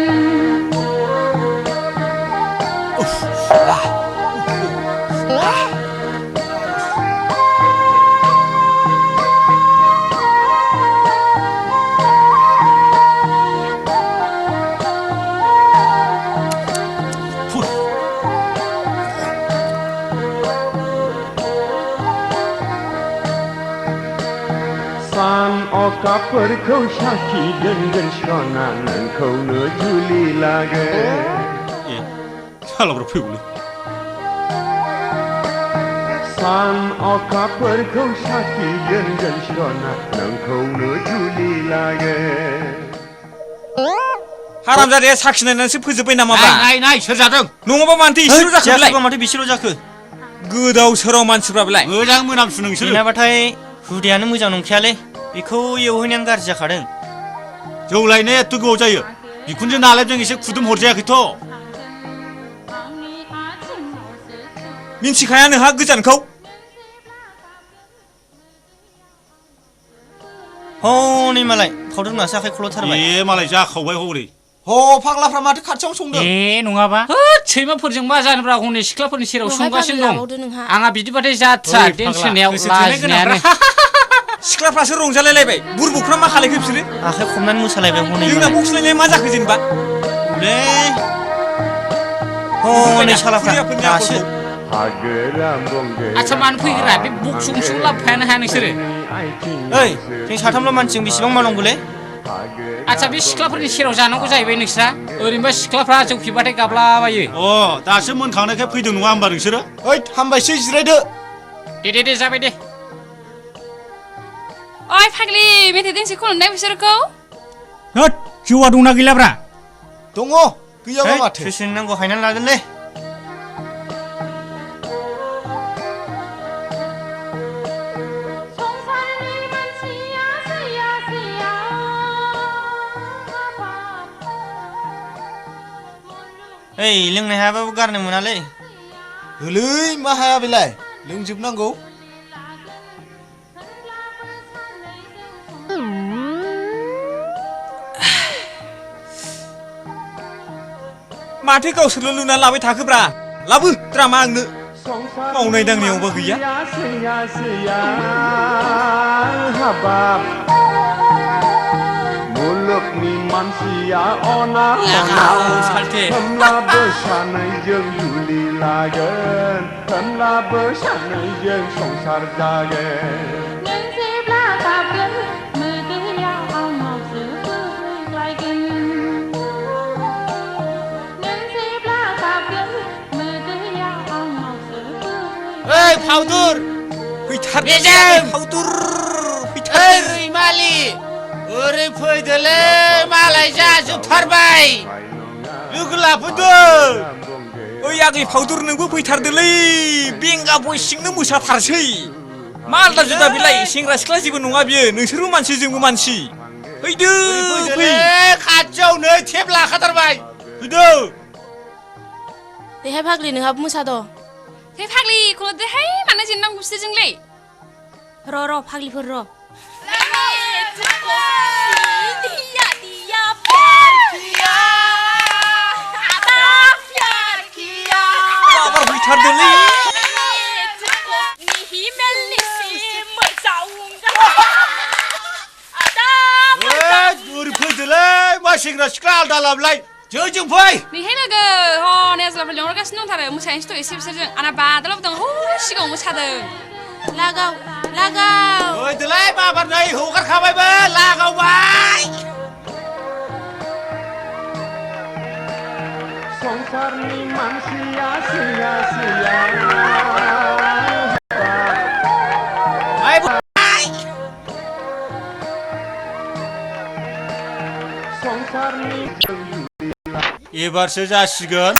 सान अखाफोरखौ साखि दोनगोन सना नोंखौनो जुलि लागोन सालाब्रा फैगौलै सान अखाफोरखौ साखि दोनगोन सना नोंखौनो जुलि लागोन हारामजादाया साखिनायनानैसो फोजोब्बाय नामा बा नाय सोर जादों नङाबा मानोथो इसेल' जाखो बेलाय माथो बिसेल' जाखो गोदाव सोराव मानसिफ्रा बेलाय मोजां मोनामसु नोंसोर बेनाबाथाय हुदायानो मोजां नंखायालै बेखौ एवहैनायानो गाज्रि जाखादों जौ लायनाया एथ' गोबाव जायो बिखुनजो नालायजों एसे खुदुम हरजायाखैथ' मिन्थिखाया नोंहा गोजानखौ हनै मालाय फावदों नासो आखाइ खल'थारबाय ए मालाय जाखावबाय हरै ह फाग्लाफ्रा माथो खाथियावनो संदों ए नङाबा होद सैमाफोरजोंबा जानोब्रा हनै सिख्लाफोरनि सेराव संगासिनो दं आंहा बिदिबाथाय जाथ्रा देनसोनायाव लाजिनायानो सिख्लाफ्रासो रंजालायलायबाय बुरबुकफ्रा मा खालायखो बिसोरो आखाइ खबनानै मोसालायबाय हनै जोंना बक्सलायनाया मा जाखो जेनेबा हनै सालाफ्रा दासो आच्छा मानो फैग्रा बे बक्स गंसेखौ लाबोफायानो हाया नोंसोरो ओइ जों साथामल' मानसिजों बेसेबां मावनांगौलै आच्छा बे सिख्लाफोरनि सेराव जानांगौ जाहैबाय नोंस्रा ओरैनोबा सिख्लाफ्रा जौ फेबाथाय गाबलाबायो अ दासो मोनखांनायखाय फैदों नङा होमबा नोंसोरो ओइ हामबायसै जिरायदो दे जाबाय दे ओइ फाग्लि मेथाइ दोंसे खननाय बिसोरखौ होद जौआ दंना गैलाब्रा दङ गैयाबा माथो ट्रेसन नांगौ हायनानै लागोनलै ओइ लोंनो हायाबाबो गारनो मोनालै होलै मा हाया बेलाय लोंजोबनांगौ माथो गावसोरल' लुना लाबाय थाखोब्रा लाबो द्रामा आंनो मावनाय दांनायावबा गैया मुलुगनि मानसिया अना होमब्लाबो सानैजों जुलि लागोन होमब्लाबो सानैजों संसार जागोन नों जेब्ला गाबगोन मोदैया आंनावसो बोहैग्लायगोन नों जेब्ला गाबगोन मोदैया आंनावसो ओइ फाउदुर फैथार फाउदुर ओइ रैमालि ओरै फैदोलै मालाय जाजोबथारबाय लोगो लाफैदो ओइ आगै फाउदुर नोंबो फैथारदोलै बेंगा बयसिंनो मोसाथारसै मा आलदा जुदा बिलाय सेंग्रा सिख्ला जेबो नङा बियो नोंसोरबो मानसि जोंबो मानसि फैदो फै खाथियाव नै टेप लाखाथारबाय फैदो देहाय फाग्लि नोंहाबो मोसाद' हे फाग्लि खल'देहाय मानो जेननांगौ बिसोरजोंलै र' फाग्लिफोर र' बाबार फैथारदोलै ओरै फैदोलै मा सेंग्रा सिख्ला आलदा लाबलाय जोंजों फै नैहाय लोगो ह नेज्लाफोर लेंहरगासिनो दंथारो मोसाहैनोसै थ' एसे बिसोरजों आंना बादालाबो दं हरै सिगाङाव मोसादों लागाव फैदोलै बाबार नै हगारखाबायबो लागावबाय संसारनि मानसिया सैया सैया संसारनि एबारसो जासिगोन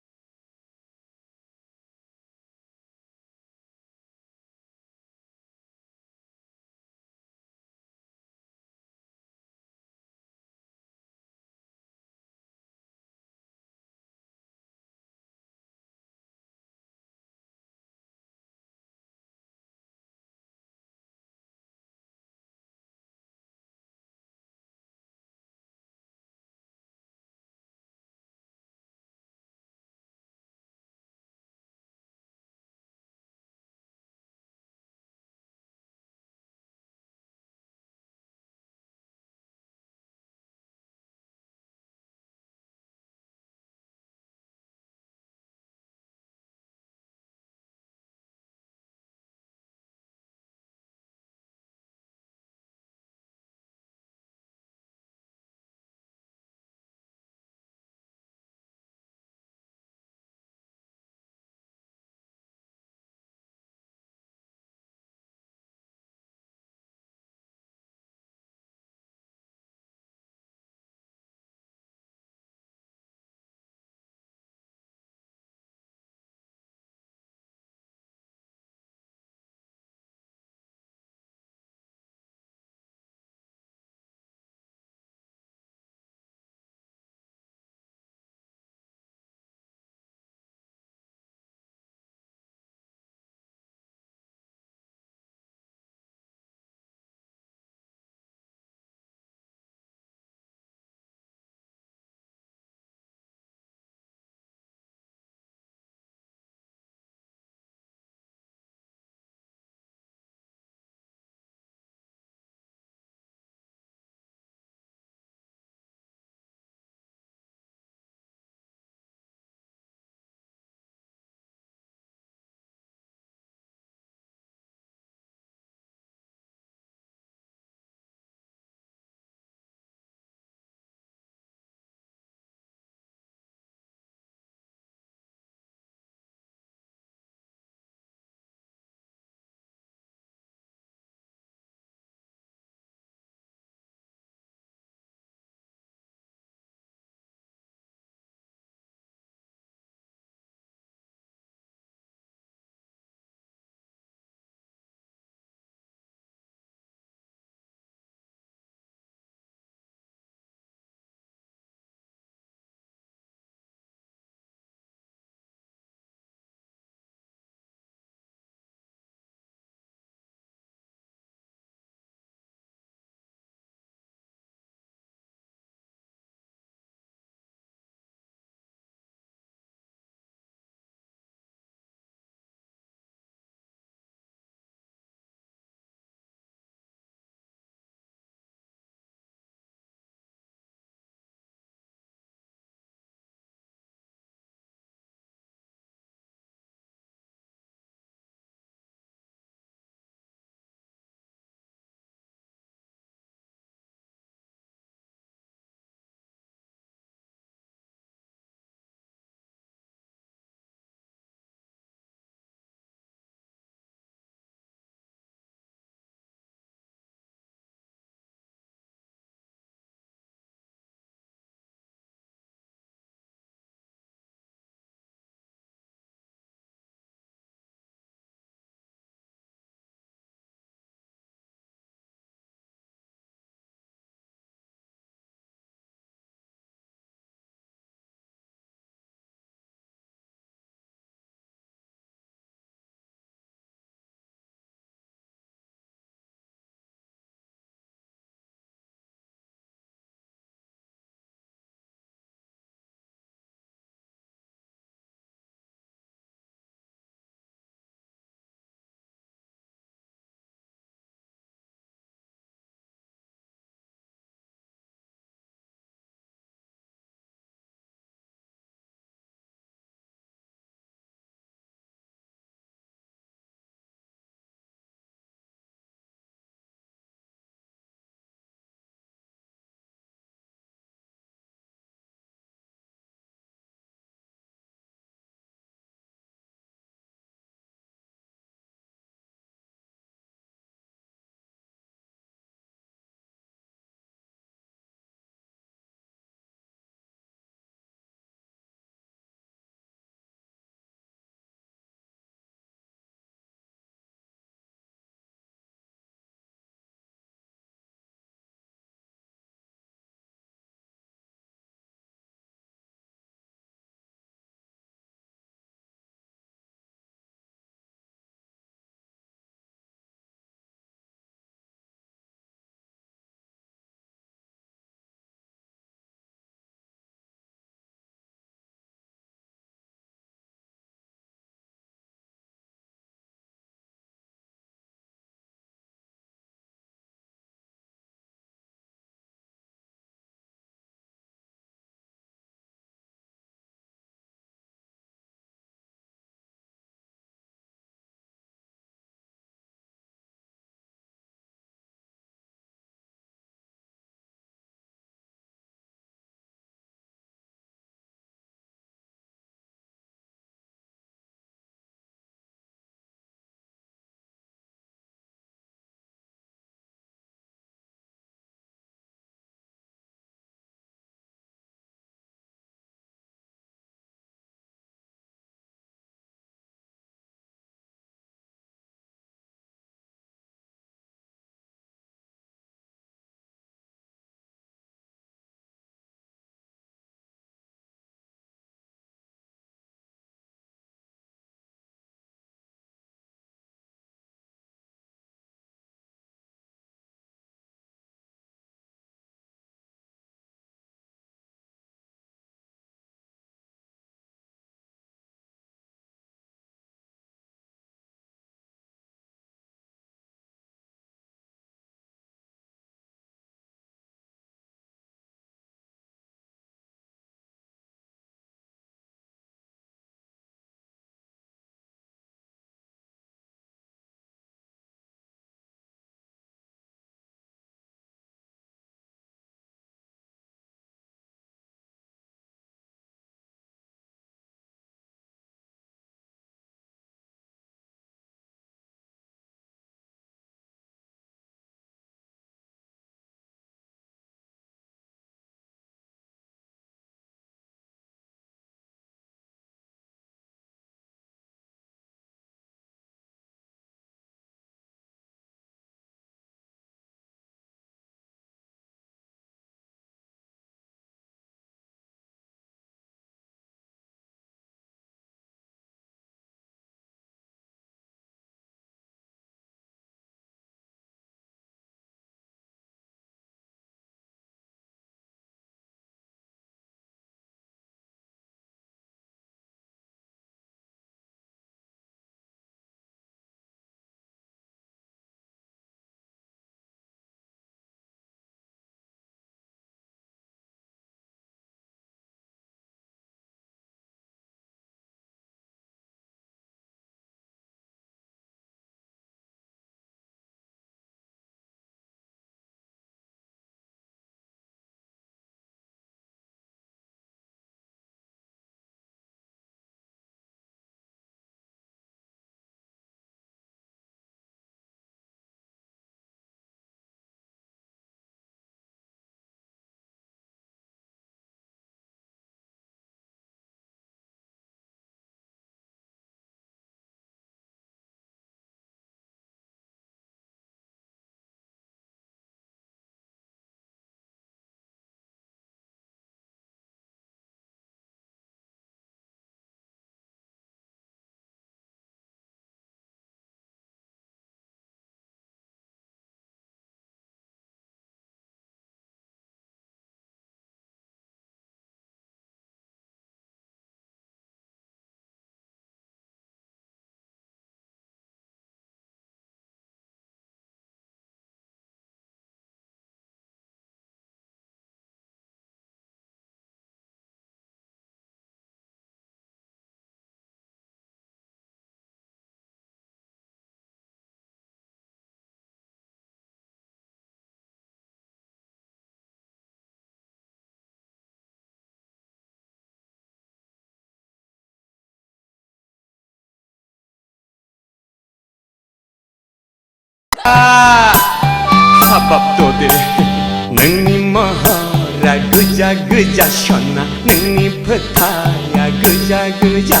गोजा गोजा सना नोंनि फोथाया गोजा गोजा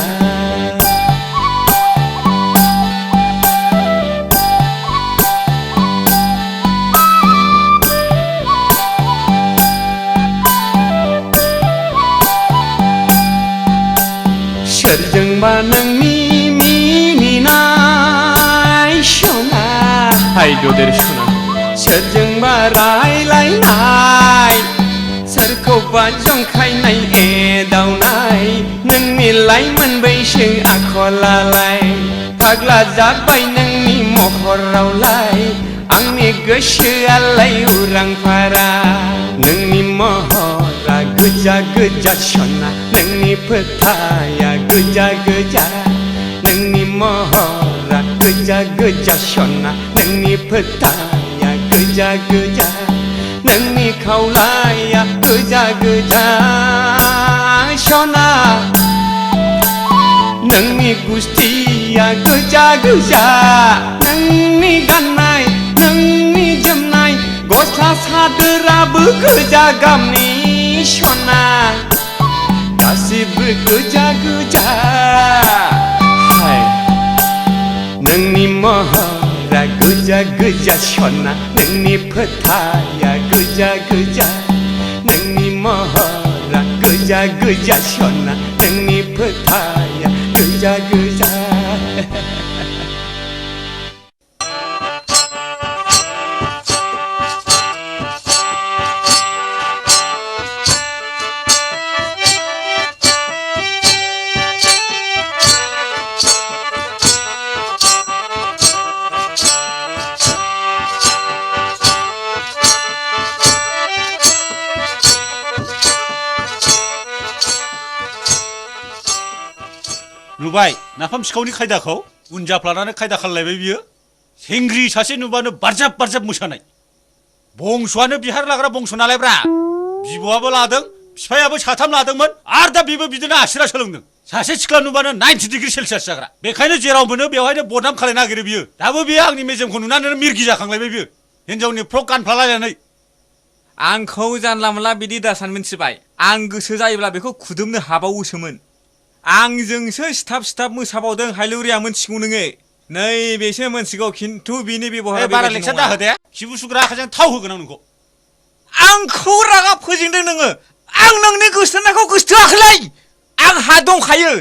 सोरजोंबा नोंनि मिनिनाय सना हाय ददेर सना सोरजोंबा रायलायनाय सोरखौबा जंखायनाय एदावनाय नोंनि लाइमोन बैसो आखलालाय फाग्ला जाबाय नोंनि महरावलाय आंनि गोसोआलाय उरां फारा नोंनि महरा गोजा गोजा सना नोंनि फोथाया गोजा गोजा नोंनि महरा गोजा गोजा सना नोंनि फोथाया गोजा गोजा नोंनि खावलाया गोजा गोजा सना नोंनि गुस्थिया गोजा गोजा नोंनि गाननाय नोंनि जोमनाय गस्ला सादोराबो गोजा गाबनि सना गासिबो गोजा गोजा हाय नोंनि महरा गोजा गोजा सना नोंनि फोथाया गोजा गोजा नोंनि महरा गोजा गोजा सना नोंनि फोथाया गोजा गोजा नुबाय नाफाम सिखावनि खायदाखौ उन जाफ्लानानै खायदा खालायबाय बियो सेंग्रि सासे नुबानो बारजाब बारजाब मोसानाय बंस'आनो बिहार लाग्रा बंस' नालायब्रा बिब'आबो लादों बिफायाबो साथाम लादोंमोन आरो दा बेबो बिदिनो आसिरा सोलोंदों सासे सिख्ला नुबानो 90 डिग्री सेलसियास जाग्रा बेखायनो जेराव मोनो बेवहायनो बदनाम खालायनो नागिरो बियो दाबो बियो आंनि मेजेमखौ नुनानै मिरगि जाखांलायबाय बियो हिनजावनि फ्रक गानफ्लालायनानै आंखौ जानला मोनला बिदि दासान मिन्थिबाय आं गोसो जायोब्ला बेखौ खुदुमनो हाबावोसोमोन आंजोंसो सिथाब सिथाब मोसाबावदों हायलुरिया मोनथिगौ नोङो नैबेसो मोनथिगौ खिन्थु बिनि बेबहारा बारा लेक्सार दाहो दे खिबु सुग्रा आखाइजों थाव होगोन आं नोंखौ आंखौ रागा फोजोंदों नोङो आं नोंनि गोसोथोनायखौ गोसोथोआखैलै आंहा दंखायो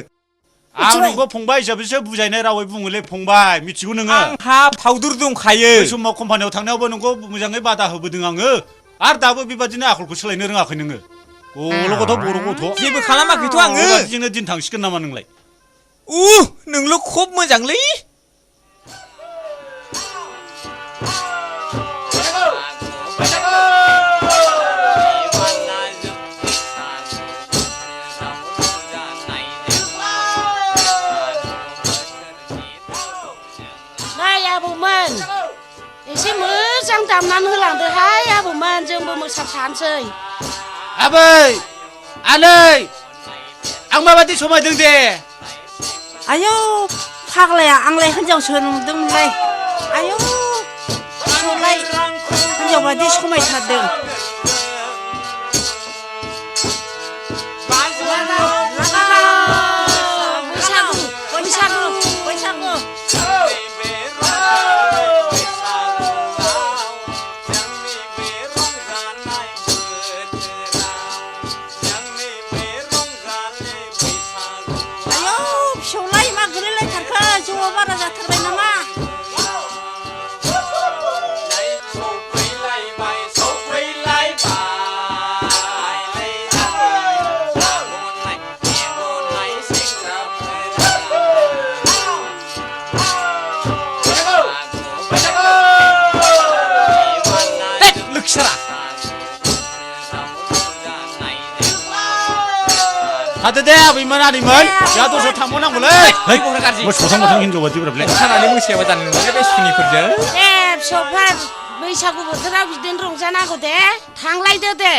आं नोंखौ फंबाय हिसाबैसो बुजायनाय रावै बुङोलै फंबाय मिथिगौ नोङो आंहा फाउदुर दंखायो बै समाव कम्पानियाव थांनायावबो नोंखौ मोजाङै बादा होबोदों आङो आरो दाबो बेबादिनो आखलखौ सोलायनो रोङाखै नोङो बर' गथ' बर' गथ' जेबो खालामाखैथ' आङो बेबादिजोंनो दिन थांसिगोन नामा नोंलाय नोंल' खब मोजांलै नाय आबौमोन एसे मोजां दामनानै होलांदोहाय आबौमोन जोंबो मोसाफानोसै आबै आनै आं माबादि समायदों दे आयौ फाग्लाया आंलाय हिनजावसो नुदोंमोनलाय आयौ फिसौलाय हिनजाव बादि समायथारदों बैसागु बैसागु बैसागु जौआ बारा जाथारबाय नामा हादो दे आबैमोन आदैमोन जोंहा दस्रायाव थांबावनांगौलै मोसौथां मोथां हिनजाव बादि ब्राबलाय मोसानानै मोसायाबा जानाय नङा बे सुनिफोरजों दे फिसौफोर बैसागु बोथोराव बिदिनो रंजानांगौ दे थांलायदो दे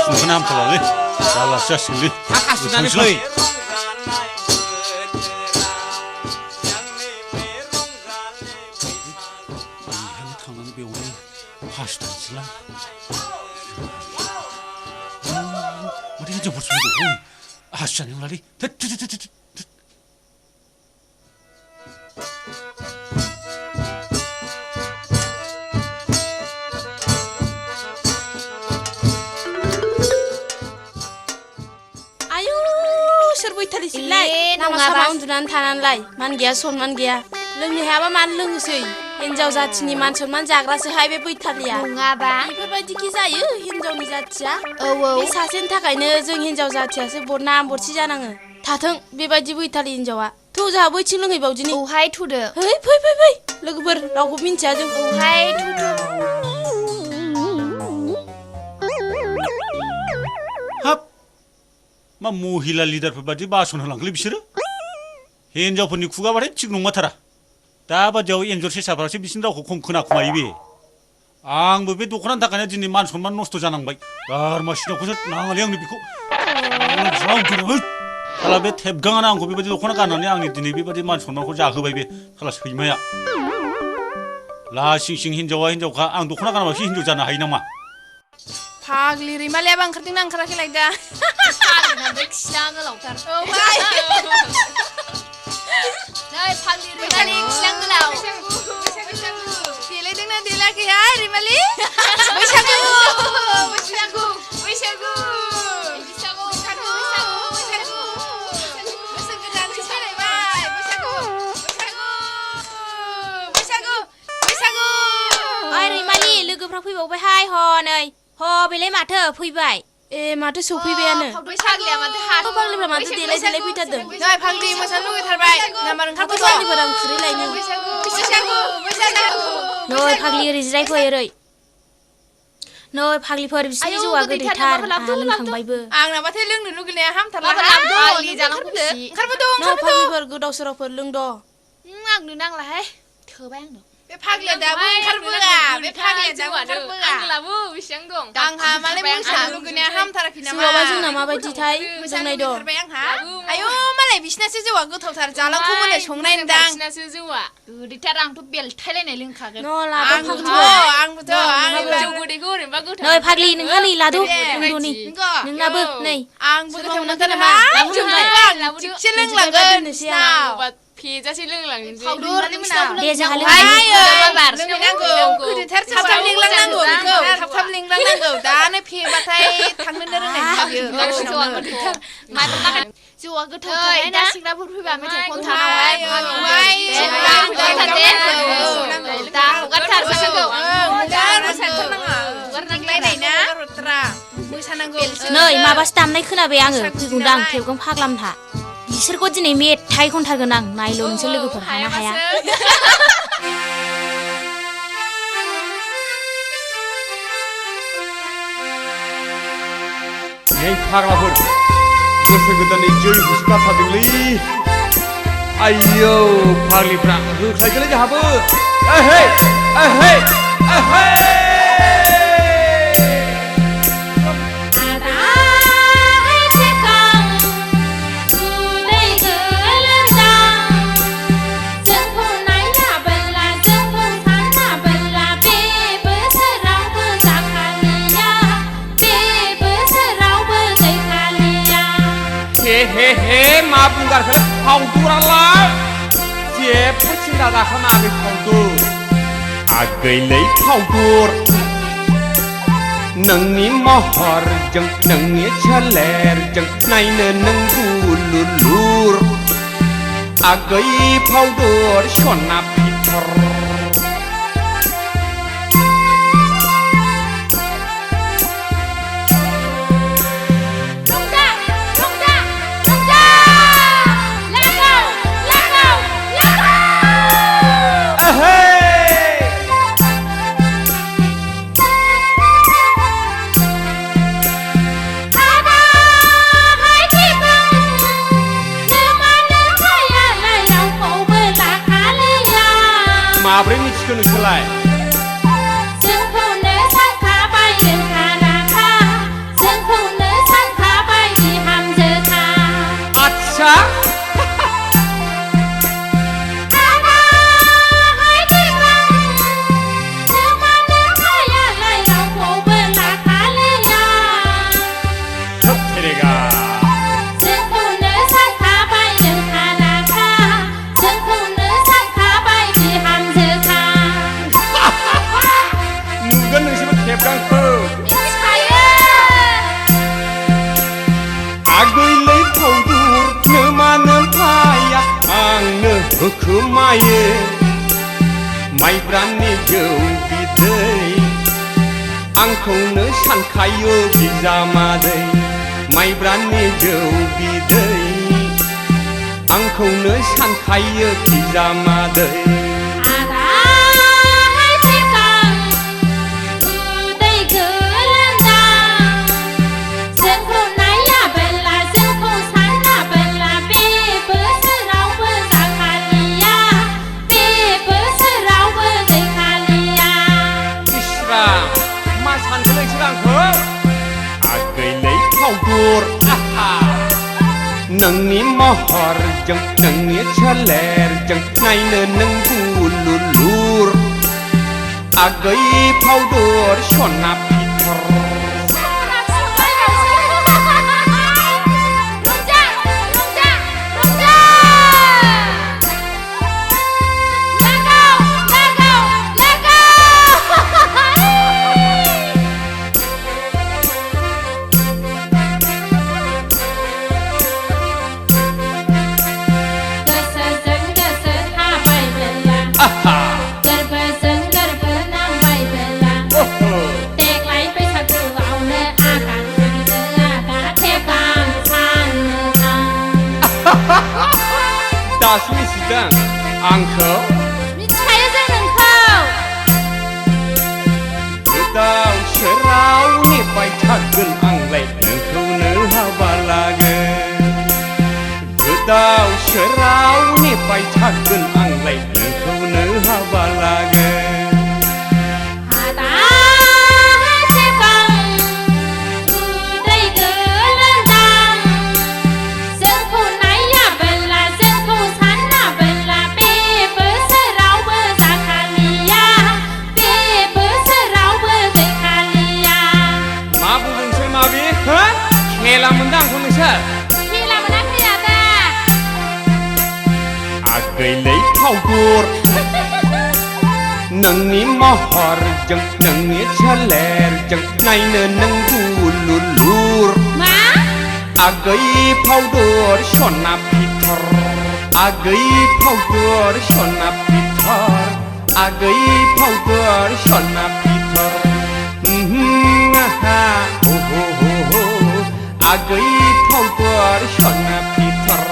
हासुनिखौनो हामथारलालै जारलासो जासिगोनलै हासुनानै फै थांनानै बेयावनो हासुथारनोसैलां माथो हिनजावफोरसो फैबावो हासु जानाय नंलालै बैथालिसैलाय लामा सामा उन्दुनानै थानानैलाय मान गैया सनमान गैया लोंनो हायाबा मानो लोङोसै हिनजाव जाथिनि मान सनमान जाग्रासोहाय बे बैथालिया नङाबा बेफोरबायदिखि जायो हिनजावनि जाथिया औ बे सासेनि थाखायनो जों हिनजाव जाथियासो बरना बरसि जानाङो थाथों बेबायदि बैथालि हिनजावा थौ जोंहा बैथिं लोंहैबावदिनि औहाय थुदो है फै फै फै लोगोफोर रावखौ मिन्थिया जों औहाय थुदो मा महिला लिडारफोर बादि बासन होलांखोलै बिसोरो हिनजावफोरनि खुगाबाथाय थिग नंमारथारा दाबादियाव एन्जर सेसाफ्रासो बिसिनि रावखौ खम खोनाखुमायो बे आंबो बे दख'नानि थाखायनो दिनै मान सनमान नस्थ' जानांबाय गारमा सिनावखौसो नाङालै आंनो बेखौ साला बे थेबगाङानो आंखौ बेबायदि दख'ना गाननानै आंनि दिनै बेबायदि मान सनमानखौ जाहोबाय बे साला सैमाया लासिं सिं हिनजावा हिनजावखा आं दख'ना गानाबासो हिनजाव जानो हायो नामा फाग्लि रैमालियाबो ओंखारदोंना ओंखाराखैलाय दा खिया गोलावथार नै फाग्लि रैमालि खिया गोलाव देलायदोंना देलायाखैहाय रैमालि बैसागु बैसागु बैसागु लोगोफ्रा फैबावबायहाय ह नै ह बेलाय माथो फैबाय ए माथो सफैबायानो फाग्लिया माथो हाथ फाग्लिफ्रा माथो देलाय देलाय फैथारदों नै फाग्लि मोसानो लुगैथारबाय नाम्बार ओंखारबोथ' फाग्लिफोर आं खुरै लायनो बैसागु बैसागु नै फाग्लि ओरै जिरायफै ओरै नै फाग्लिफोर बिसिनि जौआ गोदैथार लोंखांबायबो आंना माथो लोंनो लुगैनाया हामथारला ओंखारबोदों नै फाग्लिफोर गोदाव सोरावफोर लोंद' आंनो नांलाहाय थोबाय आंनो बे फाग्लिया दाबो ओंखारबोआ बे फाग्लिया दाबो ओंखारबोआ आंलाबो बेसेबां दं आंहा माने मोसानो लुगैनाया हामथाराखै नामा जौआबा जोंना माबायदिथाय मोसानाय दं आंहा आयौ मालाय बिसिनासो जौआ गोथावथार जालांखौ मोनो संनाय दां बिसिनासो जौआ गोदैथार आंथ' बेलथायलायनाय लोंखागोन आंबोथ' जौ गोदैखौ ओरैनोबा गोथाव नै फाग्लि नोंहा नै लादो लोंद'नि नोंनाबो नै आंबो गोथाव मोनथार नामा थिगसे लोंलांगोन फेजासे लोंलांनोसै दे जोंहा थाब लिंलांनांगौ बेखौ थाब लिंलांनांगौ दानो फेबाथाय थांनोनो रोंनाय जौआ गोथाव दा सिंग्राफोर फैबा मेथाइ खनथानावहाय दा हगारथार नै माबासो दामनाय खोनाबाय आङो फैगौदां थेबगोन फाग्लामथा बिसोरखौ दिनै मेथाइ खनथारगोन आं नायल' नोंसोर लोगोफोर हाना हाया नै फाग्लाफोर बोसोर गोदाननि जै हुसुखाथारदोंलै आयौ फाग्लिफ्रा होख्लायदोलै जोंहाबो ओहै ओहै ओहै हे मा बुंगारखोलै फावदुरालाय जेबो सिन्था दाखानाङाखै फावदुर आगैलै फावदुर नोंनि महरजों नोंनि सोलेरजों नायनो नों गुलुलुर आगै फावदुर सना फिथर माब्रै मिथिखो नोंसोरलाय जोंखौनो सानखाबाय रोंखा राखा जोंखौ होखोमायो माइब्रानि जौ बिदै आंखौनो सानखायो बिजामादै माइब्रानि जौ बिदै आंखौनो सानखायो बिजामादै नोंनि महरजों नोंनि सोलेरजों नायनो नों बुलुलुर आगै फावदर सना फिथर दासो मिथिदों आंखौ मिथिखायो जों नोंखौ गोदाव सोराव नेबाय थागोन आंलाय नोंखौनो हाबा लागोन गोदाव सोराव नेबाय थागोन आंलाय नोंखौनो हाबा लागोन खेला मोनदों आंखौ नोंसोर खेला मोनाखै आदा आगैलै फावदुर नोंनि महरजों नोंनि सोलेरजों नायनो नों बुलुलुर मा आगै फावदुर सना फिथर आगै फावदुर सना फिथर आगै फावदुर सना फिथर आगै फावदुर सना फिथर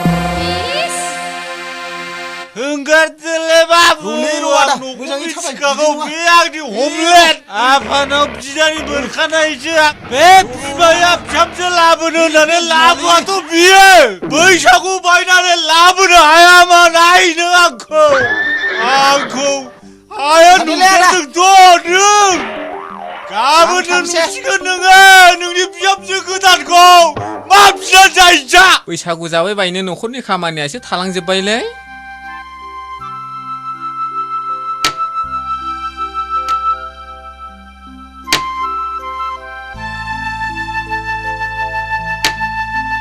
हंगारदोलै बाबु न'खरनि सिखाखौ बे आंनि हमलेट आफानाव बिनानै मोनखानायसो बे बिमाया फिसामसो लाबोनो होननानै लाबोआथ' बियो बैसागु बायनानै लाबोनो हायामोन आइनो आंखौ आया नुदोंथ' नों गाबोनो नुसिगोन नोङो नोंनि बिहामजो गोदानखौ मा बिना जायजा बैसागु जाबाय बायनो न'खरनि खामानिया एसे थालांजोब्बायलै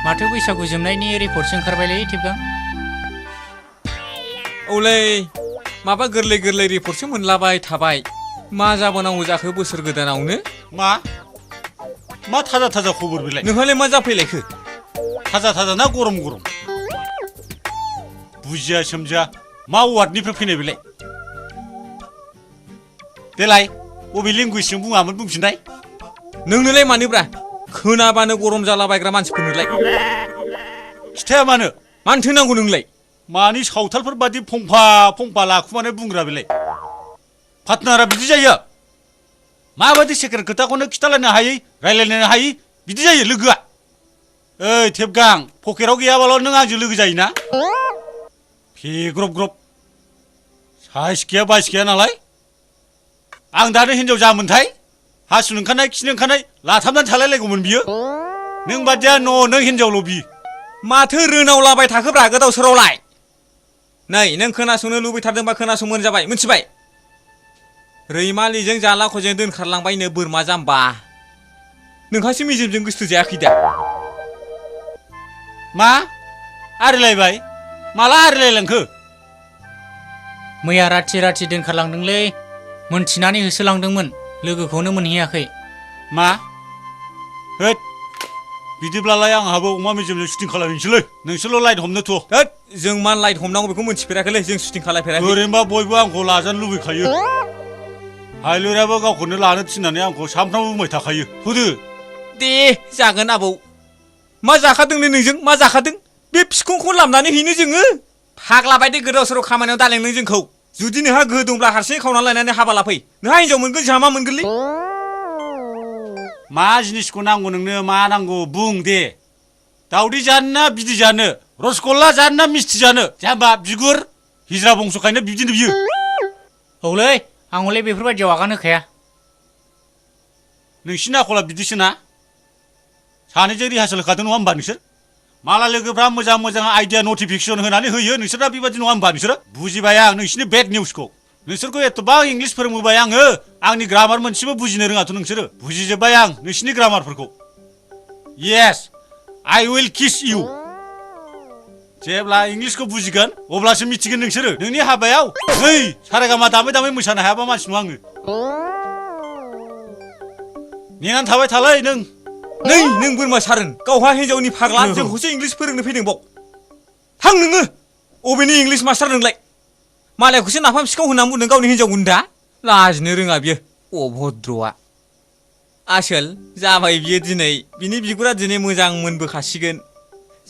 माथो बैसागु जोबनायनि रिपर्टसो ओंखारबायलै टिपगां औलै माबा गोरलै गोरलै रिपर्टसो मोनलाबाय थाबाय मा जाबोनांगौ जाखो बोसोर गोदानावनो मा थाजा थाजा खबर बेलाय नोंहालाय मा जाफैलायखो थाजा थाजा ना गरम गरम बुजिया सोमजिया मा वार्डनिफ्राय फैनाय बेलाय देलाय बबे लेंगुवेजजों बुङामोन बुंफिननाय नोंनोलाय मानोब्रा खोनाबानो गरम जालाबायग्रा मानसिफोरनोलाय खिथाया मानो थोनांगौ नोंलाय मानि सावथालफोर बादि फंफा फंफा लाखुमानाय बुंग्रा बेलाय पार्टनारा बिदि जायो माबादि सेकेन्ड खोथाखौनो खिथालायनो हायै रायलायनो हायै बिदि जायो लोगोआ ओइ टेपगां पकेटाव गैयाबाल' नों आंजों लोगो जायोना फेग्रब ग्रब साइस गैया बाइस गैया नालाय आं दानो हिनजाव जामोनथाय हासुनो ओंखारनाय खिनो ओंखारनाय लाथाबनानै थालायलायगौमोन बियो नों बादिया नों हिनजावल' बियो माथो रोनावलाबाय थाखोब्रा गोदाव सोरावलाय नै नों खोनासंनो लुबैथारदोंबा खोनासंबानो जाबाय मिथिबाय रैमालिजों जालाख'जों दोनखारलांबायनो बोरमा जाम्बा नोंहासो मेजेमजों गोसो जायाखै दा मा आरिलायबाय माला आरिलायलांखो मैया राथि दोनखारलांदोंलै मोनथिनानै होसोलांदोंमोन लोगोखौनो मोनहैयाखै मा होद बिदिब्लालाय आंहाबो अमा मेजेमजों शुटिं खालामनोसैलै नोंसोरल' लाइट हमनो थ' होद जों मान लाइट हमनांगौ बेखौ मोनथिफेराखैलै जों शुटिं खालायफेराखै ओरैनोबा बयबो आंखौ लाजानो लुबैखायो हायलुराबो गावखौनो लानो थिननानै आंखौ सानफ्रामबो बुंबाय थाखायो होदो दे जागोन आबौ मा जाखादों नोंजों मा जाखादों बे फिखुंखौ लामनानै हैनो जोङो फाग्ला बायदि गोदाव सोराव खामानियाव दालें नों जोंखौ जुदि नोंहा गोहो दंब्ला हारसिङै खावनानै लायनानै हाबा लाफै नोंहा हिनजाव मोनगोन जोंहा मा मोनगोनलै मा जिनिसखौ नांगौ नोंनो मा नांगौ बुं दे दावदै जानो ना बिदै जानो रसगल्ला जानो ना मिस्थि जानो जाम्बा बिगुर हिजरा बंस'खायनो बिदिनो बियो औलै आं हले बेफोरबायदियाव आगान होखाया नोंसिनि आखला बिदिसो ना सानैजों रिहार्सेल होखादों नङा होमबा नोंसोर माला लोगोफ्रा मोजां मोजां आइडिया नटिफिकेसन होनानै होयो नोंसोरना बेबायदि नङा होमबा नोंसोरो बुजिबाय आं नोंसिनि बेड निउसखौ नोंसोरखौ एथ'बां इंलिस फोरोंबोबाय आङो आंनि ग्रामार मोनसेबो बुजिनो रोङाथ' नोंसोरो बुजिजोब्बाय आं नोंसिनि ग्रामारफोरखौ येस आइ उइल किस इउ जेब्ला इंलिसखौ बुजिगोन अब्लासो मिथिगोन नोंसोरो नोंनि हाबायाव नै सारेगामा दामै दामै मोसानो हायाबा मानसि नङा आङो नेनानै थाबाय थालै नों बोरमा सारोन गावहा हिनजावनि फाग्ला जोंखौसो इंलिस फोरोंनो फैदों बाव थां नोङो अबेनि इंलिस मास्टार नोंलाय मालायखौसो नाफाम सिखाव होननानै बुंदों गावनि हिनजाव गुन्दा लाजिनो रोङा बियो अभद्रआ आसोल जाबाय बियो दिनै बिनि बिगुरा दिनै मोजां मोनबोखासिगोन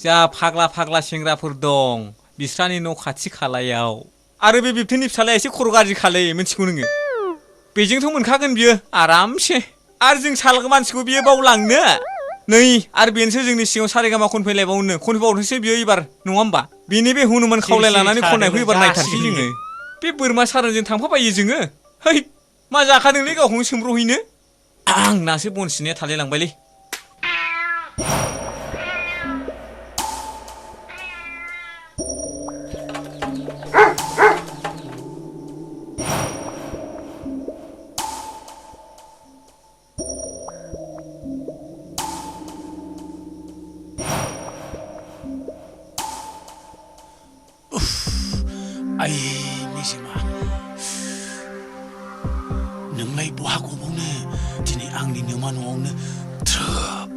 जा फाग्ला फाग्ला सेंग्राफोर दं बिस्रानि न' खाथि खालायाव आरो बे बिबथैनि फिसालाया एसे खर' गाज्रि खालै मिथिगौ नोङो बेजोंथ' मोनखागोन बियो आरामसे आरो जों सालग मानसिखौ बियो बावलांनो नै आरो बेनोसो जोंनि सिगाङाव सारेगामा खनफैबावनोसो बियो एबार नङा होमबा बेनि बे हनुमान खावलाय लानानै खननायखौ एबार नायथारसै जोङो बे बोरमा सारोनजों थांफाबायो जोङो है मा जाखादोंलै गावखौनो सोमब्रहैनो आंनासो बन सिनाया थालायलांबायलै आइ मेजेमा नोंलाय बहा गबावनो दिनै आंनि नोमा न'आवनो थ्रोब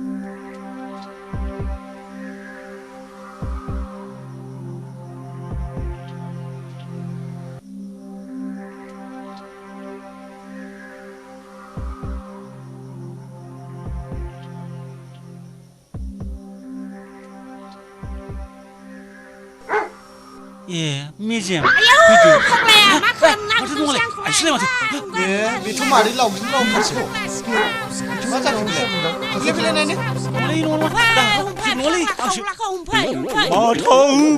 ए मेजेम आयौ फाग्लाया मा खालामनो माथो दङलाय आइसोलाय माथो ए बेथ' मादै लावथुम लावथारसो मा जाखो फैलाय नायनो न'लै आंसो माथो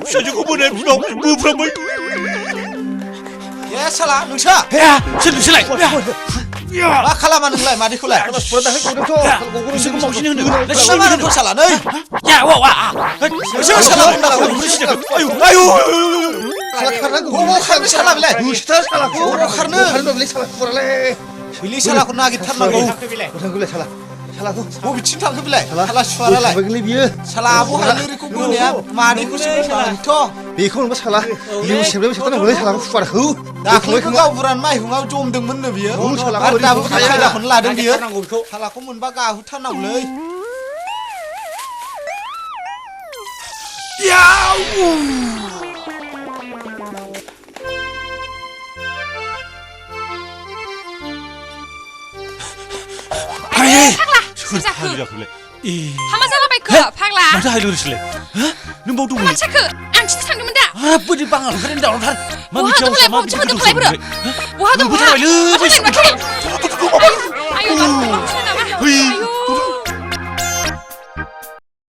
फिसाजोखौ बोनाय बिमाखौ बोफ्रांबाय ए साला नोंसा सोर नोंसोरलाय मा खालामा नोंलाय मादैखौलाय नोंसोरखौ मावसिनो होनो मा होनो साला नै या वा वा नोंसोर साला आयु खारनो साला बिलाय खारनो बिलि सालाखौ नागिरथारनांगौ सालाखौ बबेथिं थांखो बिलाय साला सुवारालाय साला आब' हायलुरिखौ बोनाया मादैखौसो बोनानैथ' बेखौ नोंबा साला लिउ सेबलायबाय थाथारनांगौलै सालाखौ सुवारखौ दाख्लैबो गावबुरान माइहुङाव जमदोंमोननो बियो आरो दाबो खायदाखौनो लादों बियो सालाखौ मोनबा गाहुथारनांगौलै हामा जालाबायखो फाग्ला माथो हायलुरिसोलाय नों बाव दङ मा जाखो आं खिथि थांदोंमोन दा बोरै बाङा ओंखारनानै दावरावथार मा बहा मिथियाव दंलाय मा बहा दंलाय बहा दं